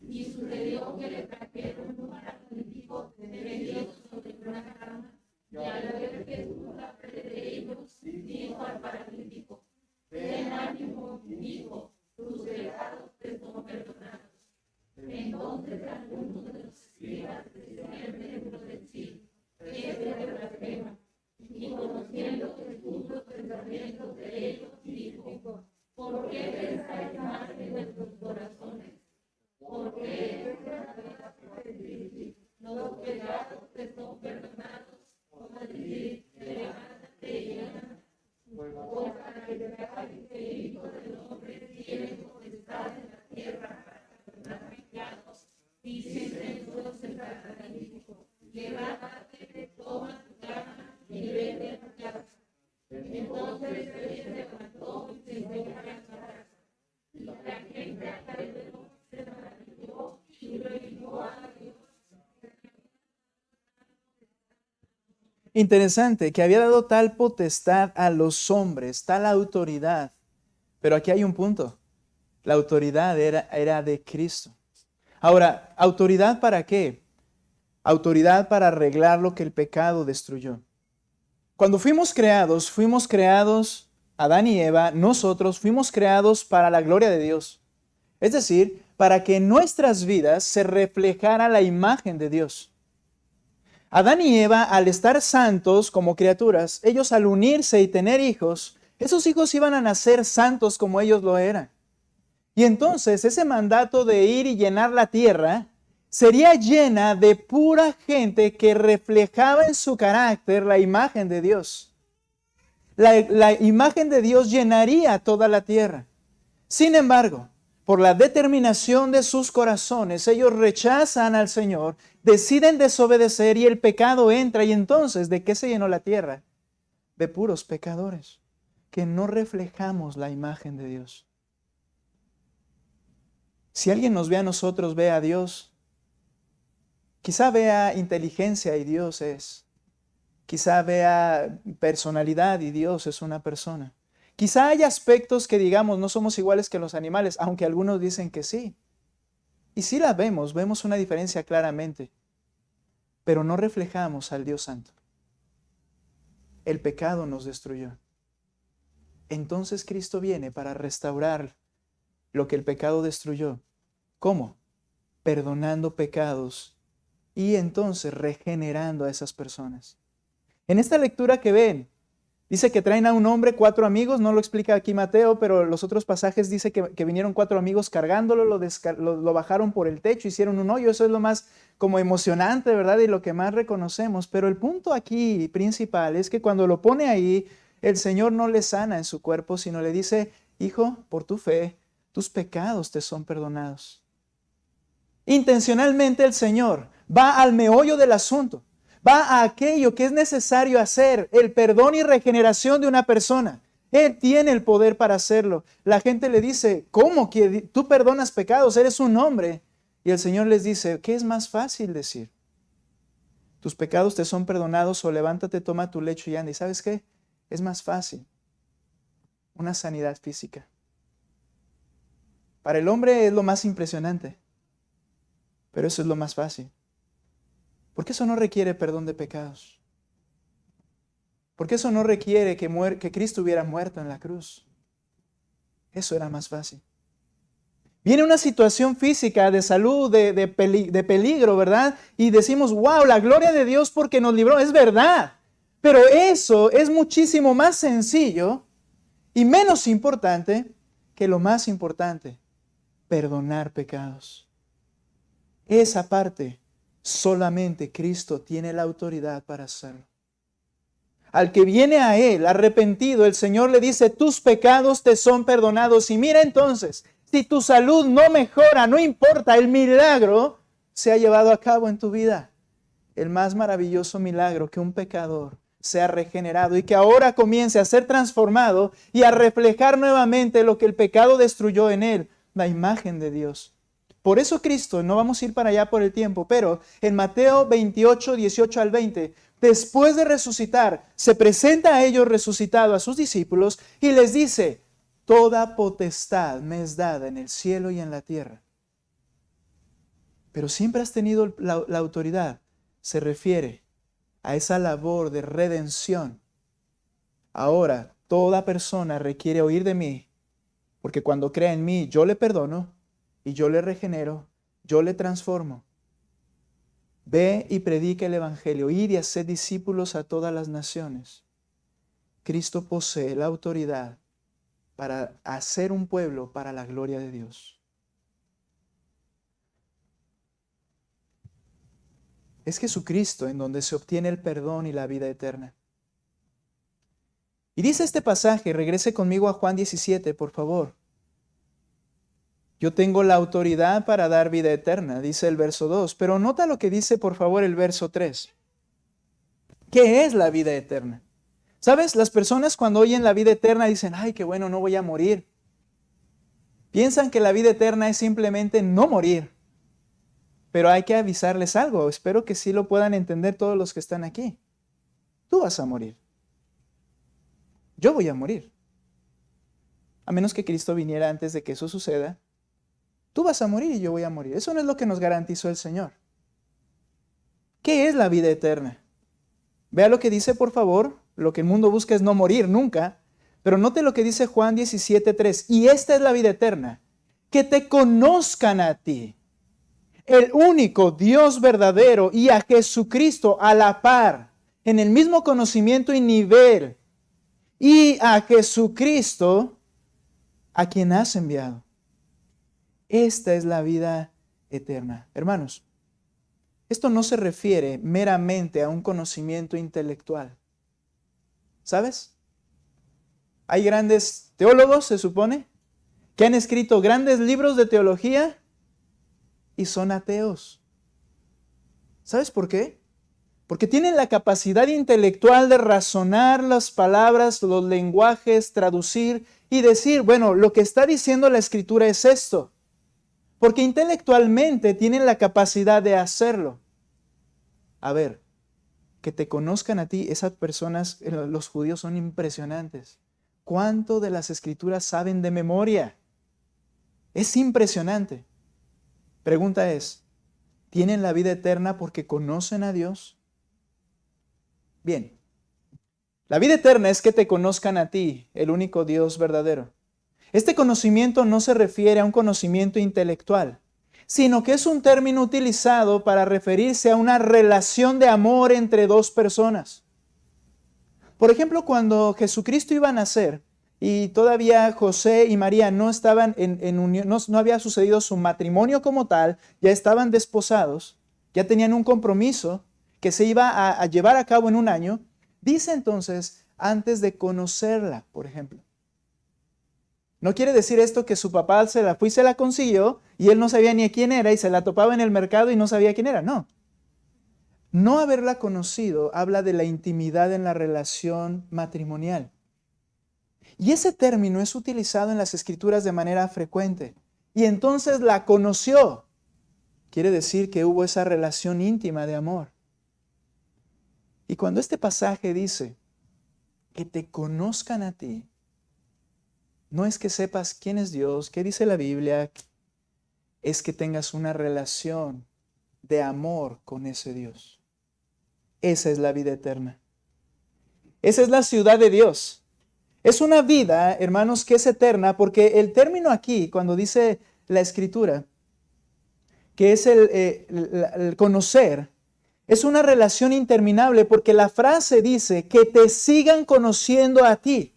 Y sucedió que le trajeron un paralítico tendido sobre una cama, y al ver Jesús la fe de ellos, dijo al paralítico: ten ánimo, hijo, tus pecados te son perdonados. Entonces algunos de los escribas decían dentro de sí: este blasfema. Y conociendo Jesús los pensamientos de ellos, dijo: ¿por qué pensáis mal en vuestros corazones? Porque los pecados te son perdonados, o decir, levántate y anda, o para que veáis que el Hijo del Hombre tiene potestad en la tierra para perdonar pecados. Dice entonces al paralítico: levántate, toma tu cama y vete a tu casa. Entonces él se levantó y se fue a la casa. Y la gente alrededor se maravilló y glorificó a Dios. Interesante, que había dado tal potestad a los hombres, tal autoridad. Pero aquí hay un punto. La autoridad era de Cristo. Ahora, ¿autoridad para qué? Autoridad para arreglar lo que el pecado destruyó. Cuando fuimos creados, Adán y Eva, nosotros fuimos creados para la gloria de Dios. Es decir, para que en nuestras vidas se reflejara la imagen de Dios. Adán y Eva, al estar santos como criaturas, ellos al unirse y tener hijos, esos hijos iban a nacer santos como ellos lo eran. Y entonces ese mandato de ir y llenar la tierra sería llena de pura gente que reflejaba en su carácter la imagen de Dios. La imagen de Dios llenaría toda la tierra. Sin embargo, por la determinación de sus corazones, ellos rechazan al Señor, deciden desobedecer y el pecado entra. Y entonces, ¿de qué se llenó la tierra? De puros pecadores, que no reflejamos la imagen de Dios. Si alguien nos ve a nosotros, ve a Dios. Quizá vea inteligencia y Dios es. Quizá vea personalidad y Dios es una persona. Quizá haya aspectos que digamos no somos iguales que los animales, aunque algunos dicen que sí. Y sí la vemos una diferencia claramente, pero no reflejamos al Dios Santo. El pecado nos destruyó. Entonces Cristo viene para restaurar lo que el pecado destruyó. ¿Cómo? Perdonando pecados y entonces regenerando a esas personas. En esta lectura que ven, dice que traen a un hombre, 4 amigos, no lo explica aquí Mateo, pero los otros pasajes dice que vinieron 4 amigos cargándolo, lo bajaron por el techo, hicieron un hoyo. Eso es lo más como emocionante, ¿verdad? Y lo que más reconocemos. Pero el punto aquí principal es que cuando lo pone ahí, el Señor no le sana en su cuerpo, sino le dice: hijo, por tu fe, tus pecados te son perdonados. Intencionalmente el Señor va al meollo del asunto. Va a aquello que es necesario hacer, el perdón y regeneración de una persona. Él tiene el poder para hacerlo. La gente le dice: ¿cómo que tú perdonas pecados? Eres un hombre. Y el Señor les dice: ¿qué es más fácil decir? Tus pecados te son perdonados, o levántate, toma tu lecho y anda. ¿Y sabes qué? Es más fácil. Una sanidad física. Para el hombre es lo más impresionante, pero eso es lo más fácil. Porque eso no requiere perdón de pecados. Porque eso no requiere que Cristo hubiera muerto en la cruz. Eso era más fácil. Viene una situación física de salud, de peligro, ¿verdad? Y decimos: wow, la gloria de Dios porque nos libró. Es verdad. Pero eso es muchísimo más sencillo Y menos importante que lo más importante, perdonar pecados. Esa parte solamente Cristo tiene la autoridad para hacerlo. Al que viene a Él arrepentido, el Señor le dice, tus pecados te son perdonados. Y mira entonces, si tu salud no mejora, no importa, el milagro se ha llevado a cabo en tu vida. El más maravilloso milagro, que un pecador sea regenerado y que ahora comience a ser transformado y a reflejar nuevamente lo que el pecado destruyó en él, la imagen de Dios. Por eso Cristo, no vamos a ir para allá por el tiempo, pero en Mateo 28, 18 al 20, después de resucitar, se presenta a ellos resucitado, a sus discípulos, y les dice, toda potestad me es dada en el cielo y en la tierra. Pero siempre has tenido la autoridad. Se refiere a esa labor de redención. Ahora, toda persona requiere oír de mí, porque cuando crea en mí, yo le perdono y yo le regenero, yo le transformo. Ve y predica el evangelio, id y haced discípulos a todas las naciones. Cristo posee la autoridad para hacer un pueblo para la gloria de Dios. Es Jesucristo en donde se obtiene el perdón y la vida eterna. Y dice este pasaje, regrese conmigo a Juan 17, por favor. Yo tengo la autoridad para dar vida eterna, dice el verso 2, pero nota lo que dice por favor el verso 3. ¿Qué es la vida eterna? ¿Sabes? Las personas cuando oyen la vida eterna dicen, ay, qué bueno, no voy a morir. Piensan que la vida eterna es simplemente no morir. Pero hay que avisarles algo. Espero que sí lo puedan entender todos los que están aquí. Tú vas a morir. Yo voy a morir. A menos que Cristo viniera antes de que eso suceda. Tú vas a morir y yo voy a morir. Eso no es lo que nos garantizó el Señor. ¿Qué es la vida eterna? Vea lo que dice, por favor. Lo que el mundo busca es no morir nunca. Pero note lo que dice Juan 17:3. Y esta es la vida eterna. Que te conozcan a ti, el único Dios verdadero, y a Jesucristo a la par, en el mismo conocimiento y nivel, y a Jesucristo a quien has enviado. Esta es la vida eterna. Hermanos, esto no se refiere meramente a un conocimiento intelectual. ¿Sabes? Hay grandes teólogos, se supone, que han escrito grandes libros de teología y son ateos. ¿Sabes por qué? Porque tienen la capacidad intelectual de razonar las palabras, los lenguajes, traducir y decir, bueno, lo que está diciendo la Escritura es esto. Porque intelectualmente tienen la capacidad de hacerlo. A ver, que te conozcan a ti, esas personas, los judíos son impresionantes. ¿Cuánto de las Escrituras saben de memoria? Es impresionante. Pregunta es, ¿tienen la vida eterna porque conocen a Dios? Bien, la vida eterna es que te conozcan a ti, el único Dios verdadero. Este conocimiento no se refiere a un conocimiento intelectual, sino que es un término utilizado para referirse a una relación de amor entre dos personas. Por ejemplo, cuando Jesucristo iba a nacer, y todavía José y María no estaban en unión, no había sucedido su matrimonio como tal, ya estaban desposados, ya tenían un compromiso que se iba a llevar a cabo en un año. Dice entonces, antes de conocerla, por ejemplo. No quiere decir esto que su papá se la fue y se la consiguió y él no sabía ni quién era y se la topaba en el mercado y no sabía quién era. No. No haberla conocido habla de la intimidad en la relación matrimonial. Y ese término es utilizado en las Escrituras de manera frecuente. Y entonces la conoció. Quiere decir que hubo esa relación íntima de amor. Y cuando este pasaje dice que te conozcan a ti, no es que sepas quién es Dios, qué dice la Biblia, es que tengas una relación de amor con ese Dios. Esa es la vida eterna. Esa es la ciudad de Dios. Es una vida, hermanos, que es eterna, porque el término aquí, cuando dice la Escritura, que es el conocer, es una relación interminable, porque la frase dice que te sigan conociendo a ti.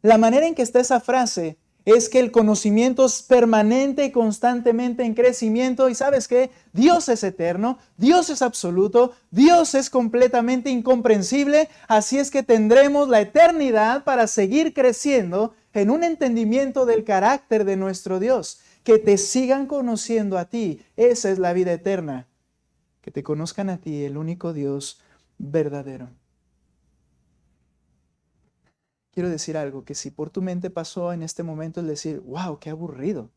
La manera en que está esa frase es que el conocimiento es permanente y constantemente en crecimiento. ¿Y sabes qué? Dios es eterno, Dios es absoluto, Dios es completamente incomprensible. Así es que tendremos la eternidad para seguir creciendo en un entendimiento del carácter de nuestro Dios. Que te sigan conociendo a ti. Esa es la vida eterna. Que te conozcan a ti, el único Dios verdadero. Quiero decir algo, que si por tu mente pasó en este momento el decir, wow, qué aburrido.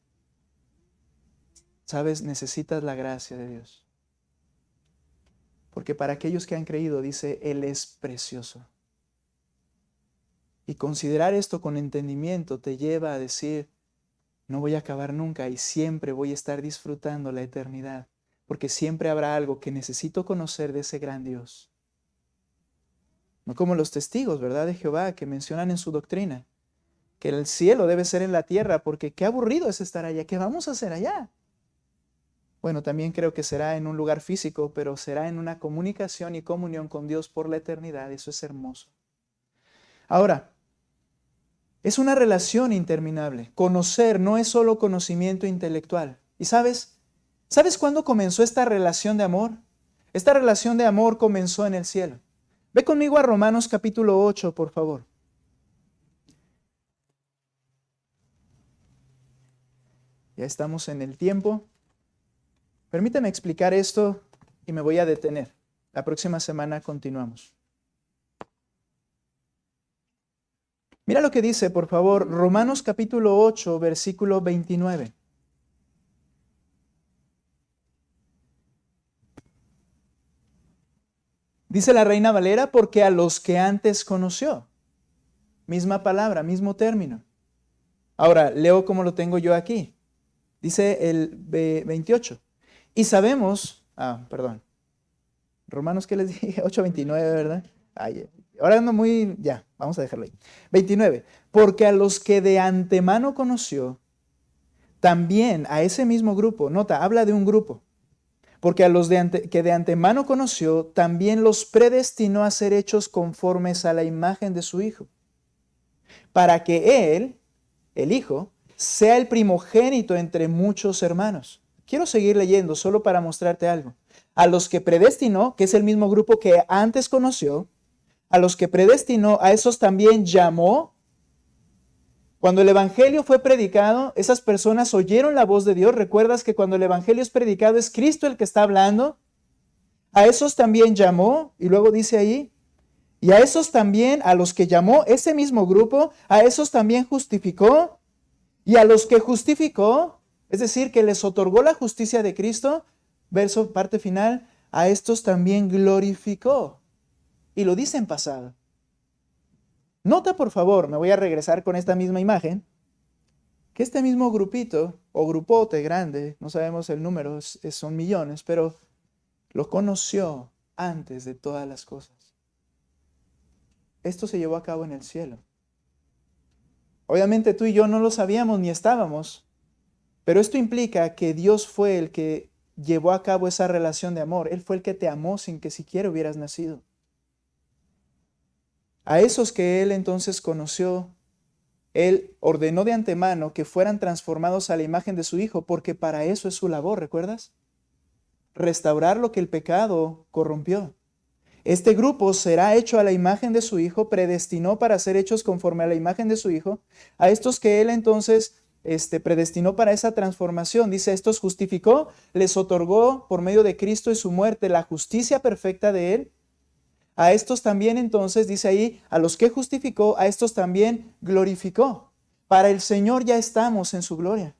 Sabes, necesitas la gracia de Dios. Porque para aquellos que han creído, dice, Él es precioso. Y considerar esto con entendimiento te lleva a decir, no voy a acabar nunca y siempre voy a estar disfrutando la eternidad. Porque siempre habrá algo que necesito conocer de ese gran Dios. No como los testigos, ¿verdad? De Jehová que mencionan en su doctrina. Que el cielo debe ser en la tierra porque qué aburrido es estar allá. ¿Qué vamos a hacer allá? Bueno, también creo que será en un lugar físico, pero será en una comunicación y comunión con Dios por la eternidad. Eso es hermoso. Ahora, es una relación interminable. Conocer no es solo conocimiento intelectual. ¿Y sabes? ¿Sabes cuándo comenzó esta relación de amor? Esta relación de amor comenzó en el cielo. Ve conmigo a Romanos capítulo 8, por favor. Ya estamos en el tiempo. Permítame explicar esto y me voy a detener. La próxima semana continuamos. Mira lo que dice, por favor, Romanos capítulo 8, versículo 29. Dice la Reina Valera, porque a los que antes conoció. Misma palabra, mismo término. Ahora, leo como lo tengo yo aquí. Dice el 28. Y sabemos, Romanos, ¿qué les dije? 8:29, ¿verdad? Ay, ahora ando muy, ya, vamos a dejarlo ahí. 29. Porque a los que de antemano conoció, también a ese mismo grupo, nota, habla de un grupo. Porque a los que de antemano conoció, también los predestinó a ser hechos conformes a la imagen de su Hijo, para que Él, el Hijo, sea el primogénito entre muchos hermanos. Quiero seguir leyendo solo para mostrarte algo. A los que predestinó, que es el mismo grupo que antes conoció, a los que predestinó, a esos también llamó. Cuando el Evangelio fue predicado, esas personas oyeron la voz de Dios. ¿Recuerdas que cuando el Evangelio es predicado es Cristo el que está hablando? A esos también llamó, y luego dice ahí, y a esos también, a los que llamó ese mismo grupo, a esos también justificó, y a los que justificó, es decir, que les otorgó la justicia de Cristo, verso, parte final, a estos también glorificó. Y lo dice en pasado. Nota, por favor, me voy a regresar con esta misma imagen, que este mismo grupito o grupote grande, no sabemos el número, son millones, pero lo conoció antes de todas las cosas. Esto se llevó a cabo en el cielo. Obviamente tú y yo no lo sabíamos ni estábamos, pero esto implica que Dios fue el que llevó a cabo esa relación de amor. Él fue el que te amó sin que siquiera hubieras nacido. A esos que Él entonces conoció, Él ordenó de antemano que fueran transformados a la imagen de su Hijo, porque para eso es su labor, ¿recuerdas? Restaurar lo que el pecado corrompió. Este grupo será hecho a la imagen de su Hijo, predestinó para ser hechos conforme a la imagen de su Hijo. A estos que Él entonces predestinó para esa transformación, dice, estos justificó, les otorgó por medio de Cristo y su muerte la justicia perfecta de Él. A estos también entonces, dice ahí, a los que justificó, a estos también glorificó. Para el Señor ya estamos en su gloria.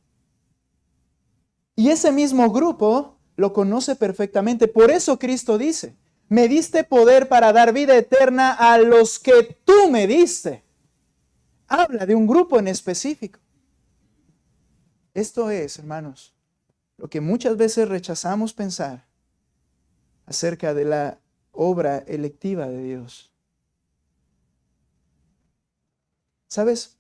Y ese mismo grupo lo conoce perfectamente. Por eso Cristo dice, me diste poder para dar vida eterna a los que tú me diste. Habla de un grupo en específico. Esto es, hermanos, lo que muchas veces rechazamos pensar acerca de la obra electiva de Dios. ¿Sabes?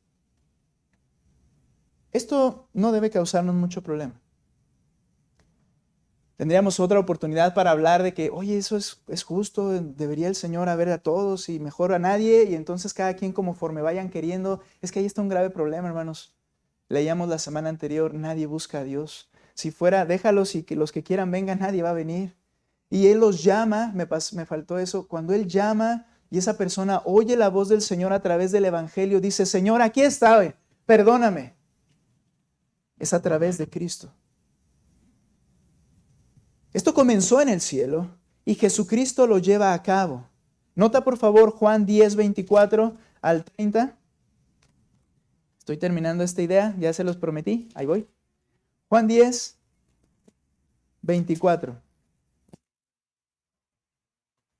Esto no debe causarnos mucho problema. Tendríamos otra oportunidad para hablar de que, oye, eso es justo, debería el Señor haber a todos y mejor a nadie, y entonces cada quien conforme vayan queriendo. Es que ahí está un grave problema, hermanos. Leíamos la semana anterior, nadie busca a Dios. Si fuera, déjalos y que los que quieran vengan, nadie va a venir. Y Él los llama, me faltó eso, cuando Él llama y esa persona oye la voz del Señor a través del Evangelio, dice, Señor, aquí está, perdóname. Es a través de Cristo. Esto comenzó en el cielo y Jesucristo lo lleva a cabo. Nota por favor Juan 10, 24 al 30. Estoy terminando esta idea, ya se los prometí, ahí voy. Juan 10, 24.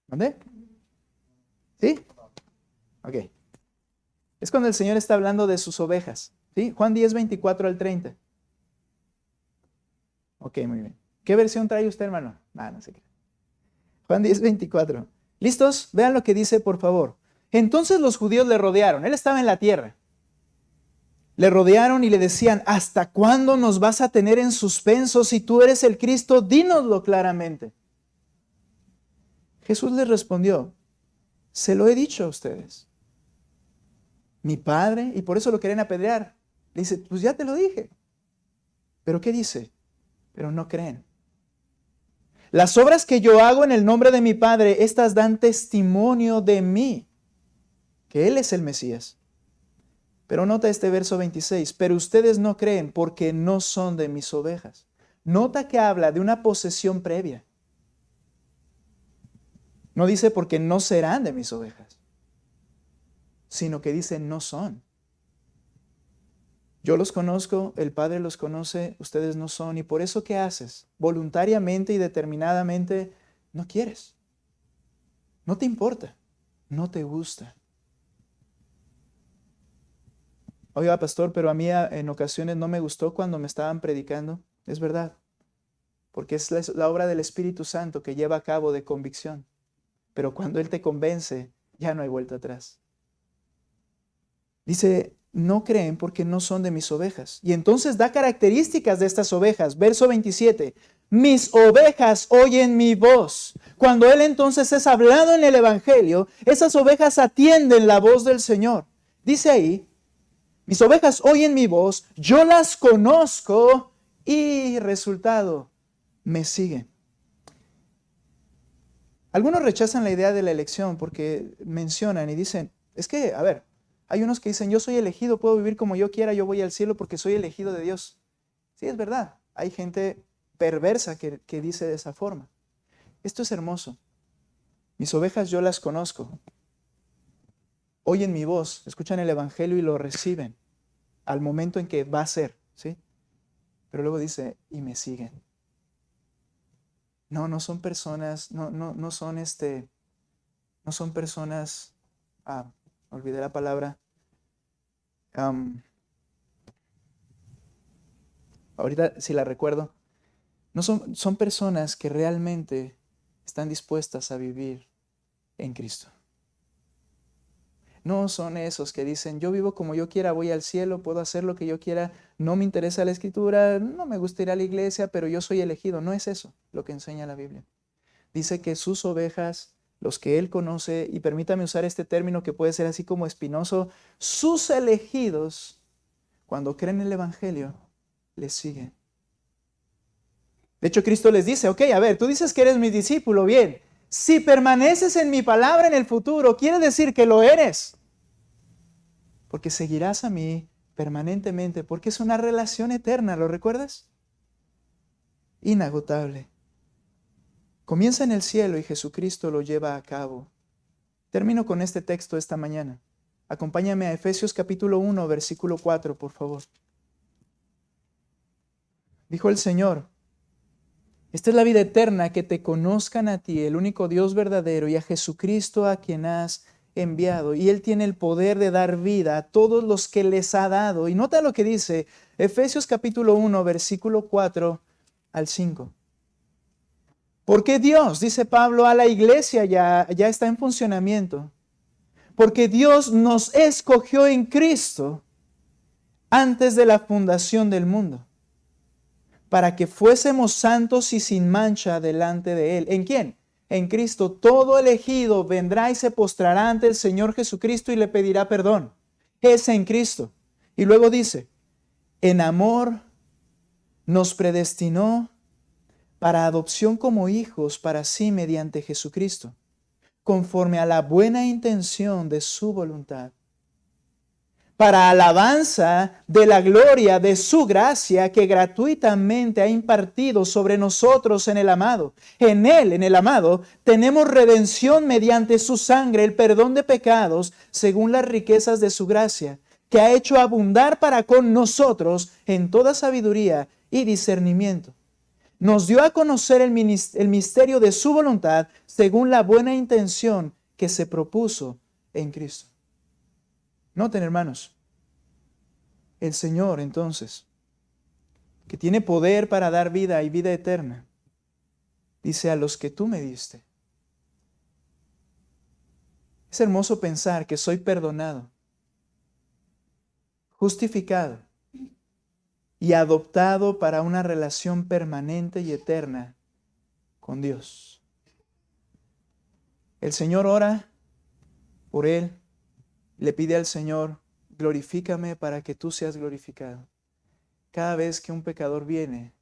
¿Dónde? ¿Sí? Ok. Es cuando el Señor está hablando de sus ovejas. ¿Sí? Juan 10, 24 al 30. Ok, muy bien. ¿Qué versión trae usted, hermano? No sé qué. Juan 10, 24. ¿Listos? Vean lo que dice, por favor. Entonces los judíos le rodearon. Él estaba en la tierra. Le rodearon y le decían, ¿hasta cuándo nos vas a tener en suspenso? Si tú eres el Cristo, dínoslo claramente. Jesús les respondió, se lo he dicho a ustedes. Mi Padre, y por eso lo querían apedrear. Le dice, pues ya te lo dije. ¿Pero qué dice? Pero no creen. Las obras que yo hago en el nombre de mi Padre, estas dan testimonio de mí, que Él es el Mesías. Pero nota este verso 26, pero ustedes no creen porque no son de mis ovejas. Nota que habla de una posesión previa. No dice porque no serán de mis ovejas, sino que dice no son. Yo los conozco, el Padre los conoce, ustedes no son. Y por eso, ¿qué haces? Voluntariamente y determinadamente no quieres. No te importa, no te gusta. Oiga, pastor, pero a mí en ocasiones no me gustó cuando me estaban predicando. Es verdad, porque es la obra del Espíritu Santo que lleva a cabo de convicción. Pero cuando Él te convence, ya no hay vuelta atrás. Dice, no creen porque no son de mis ovejas. Y entonces da características de estas ovejas. Verso 27, mis ovejas oyen mi voz. Cuando Él entonces es hablado en el Evangelio, esas ovejas atienden la voz del Señor. Dice ahí, mis ovejas oyen mi voz, yo las conozco y resultado, me siguen. Algunos rechazan la idea de la elección porque mencionan y dicen, es que, a ver, hay unos que dicen, yo soy elegido, puedo vivir como yo quiera, yo voy al cielo porque soy elegido de Dios. Sí, es verdad, hay gente perversa que dice de esa forma. Esto es hermoso. Mis ovejas yo las conozco. Oyen mi voz, escuchan el Evangelio y lo reciben al momento en que va a ser, ¿sí? Pero luego dice, y me siguen. No son personas, no son personas, olvidé la palabra. Ahorita si la recuerdo. Son personas que realmente están dispuestas a vivir en Cristo. No son esos que dicen, yo vivo como yo quiera, voy al cielo, puedo hacer lo que yo quiera, no me interesa la Escritura, no me gusta ir a la iglesia, pero yo soy elegido. No es eso lo que enseña la Biblia. Dice que sus ovejas, los que Él conoce, y permítame usar este término que puede ser así como espinoso, sus elegidos, cuando creen el Evangelio, les siguen. De hecho, Cristo les dice, ok, a ver, tú dices que eres mi discípulo, bien. Si permaneces en mi palabra en el futuro, quiere decir que lo eres. Porque seguirás a mí permanentemente, porque es una relación eterna, ¿lo recuerdas? Inagotable. Comienza en el cielo y Jesucristo lo lleva a cabo. Termino con este texto esta mañana. Acompáñame a Efesios capítulo 1, versículo 4, por favor. Dijo el Señor, esta es la vida eterna, que te conozcan a ti, el único Dios verdadero, y a Jesucristo a quien has enviado. Y Él tiene el poder de dar vida a todos los que les ha dado. Y nota lo que dice Efesios capítulo 1, versículo 4 al 5. Porque Dios, dice Pablo, a la iglesia ya está en funcionamiento. Porque Dios nos escogió en Cristo antes de la fundación del mundo, para que fuésemos santos y sin mancha delante de Él. ¿En quién? En Cristo. Todo elegido vendrá y se postrará ante el Señor Jesucristo y le pedirá perdón. Es en Cristo. Y luego dice, en amor nos predestinó para adopción como hijos para sí mediante Jesucristo, conforme a la buena intención de su voluntad, para alabanza de la gloria de su gracia que gratuitamente ha impartido sobre nosotros en el amado. En Él, en el amado, tenemos redención mediante su sangre, el perdón de pecados, según las riquezas de su gracia, que ha hecho abundar para con nosotros en toda sabiduría y discernimiento. Nos dio a conocer el misterio de su voluntad, según la buena intención que se propuso en Cristo. Noten, hermanos, el Señor entonces, que tiene poder para dar vida y vida eterna, dice: a los que tú me diste. Es hermoso pensar que soy perdonado, justificado y adoptado para una relación permanente y eterna con Dios. El Señor ora por él, le pide al Señor: glorifícame para que tú seas glorificado. Cada vez que un pecador viene,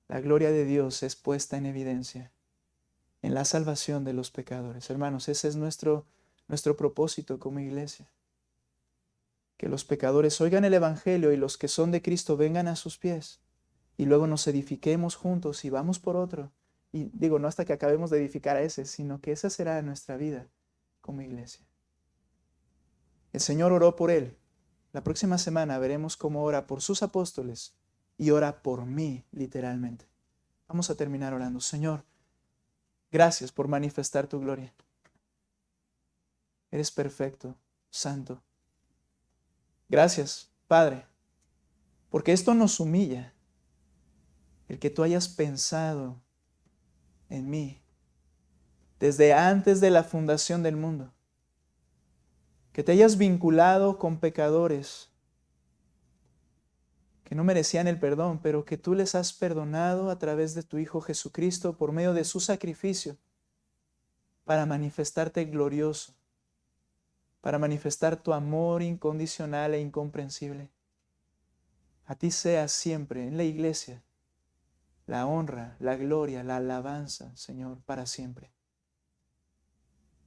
la gloria de Dios es puesta en evidencia en la salvación de los pecadores. Hermanos, ese es nuestro propósito como iglesia. Que los pecadores oigan el Evangelio y los que son de Cristo vengan a sus pies y luego nos edifiquemos juntos y vamos por otro. Y digo, no hasta que acabemos de edificar a ese, sino que esa será nuestra vida como iglesia. El Señor oró por él. La próxima semana veremos cómo ora por sus apóstoles y ora por mí, literalmente. Vamos a terminar orando. Señor, gracias por manifestar tu gloria. Eres perfecto, santo. Gracias, Padre, porque esto nos humilla, el que tú hayas pensado en mí desde antes de la fundación del mundo, que te hayas vinculado con pecadores que no merecían el perdón, pero que tú les has perdonado a través de tu Hijo Jesucristo por medio de su sacrificio para manifestarte glorioso, para manifestar tu amor incondicional e incomprensible. A ti sea siempre en la iglesia la honra, la gloria, la alabanza, Señor, para siempre.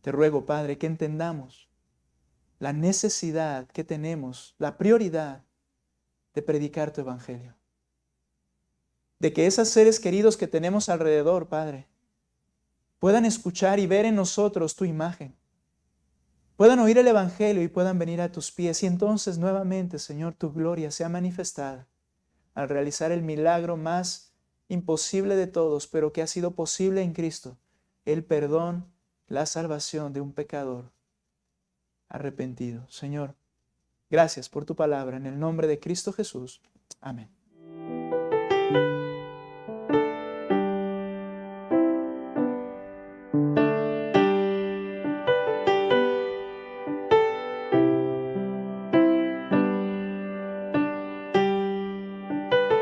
Te ruego, Padre, que entendamos la necesidad que tenemos, la prioridad de predicar tu evangelio. De que esos seres queridos que tenemos alrededor, Padre, puedan escuchar y ver en nosotros tu imagen. Puedan oír el evangelio y puedan venir a tus pies. Y entonces nuevamente, Señor, tu gloria sea manifestada al realizar el milagro más imposible de todos, pero que ha sido posible en Cristo, el perdón, la salvación de un pecador arrepentido. Señor, gracias por tu palabra. En el nombre de Cristo Jesús. Amén.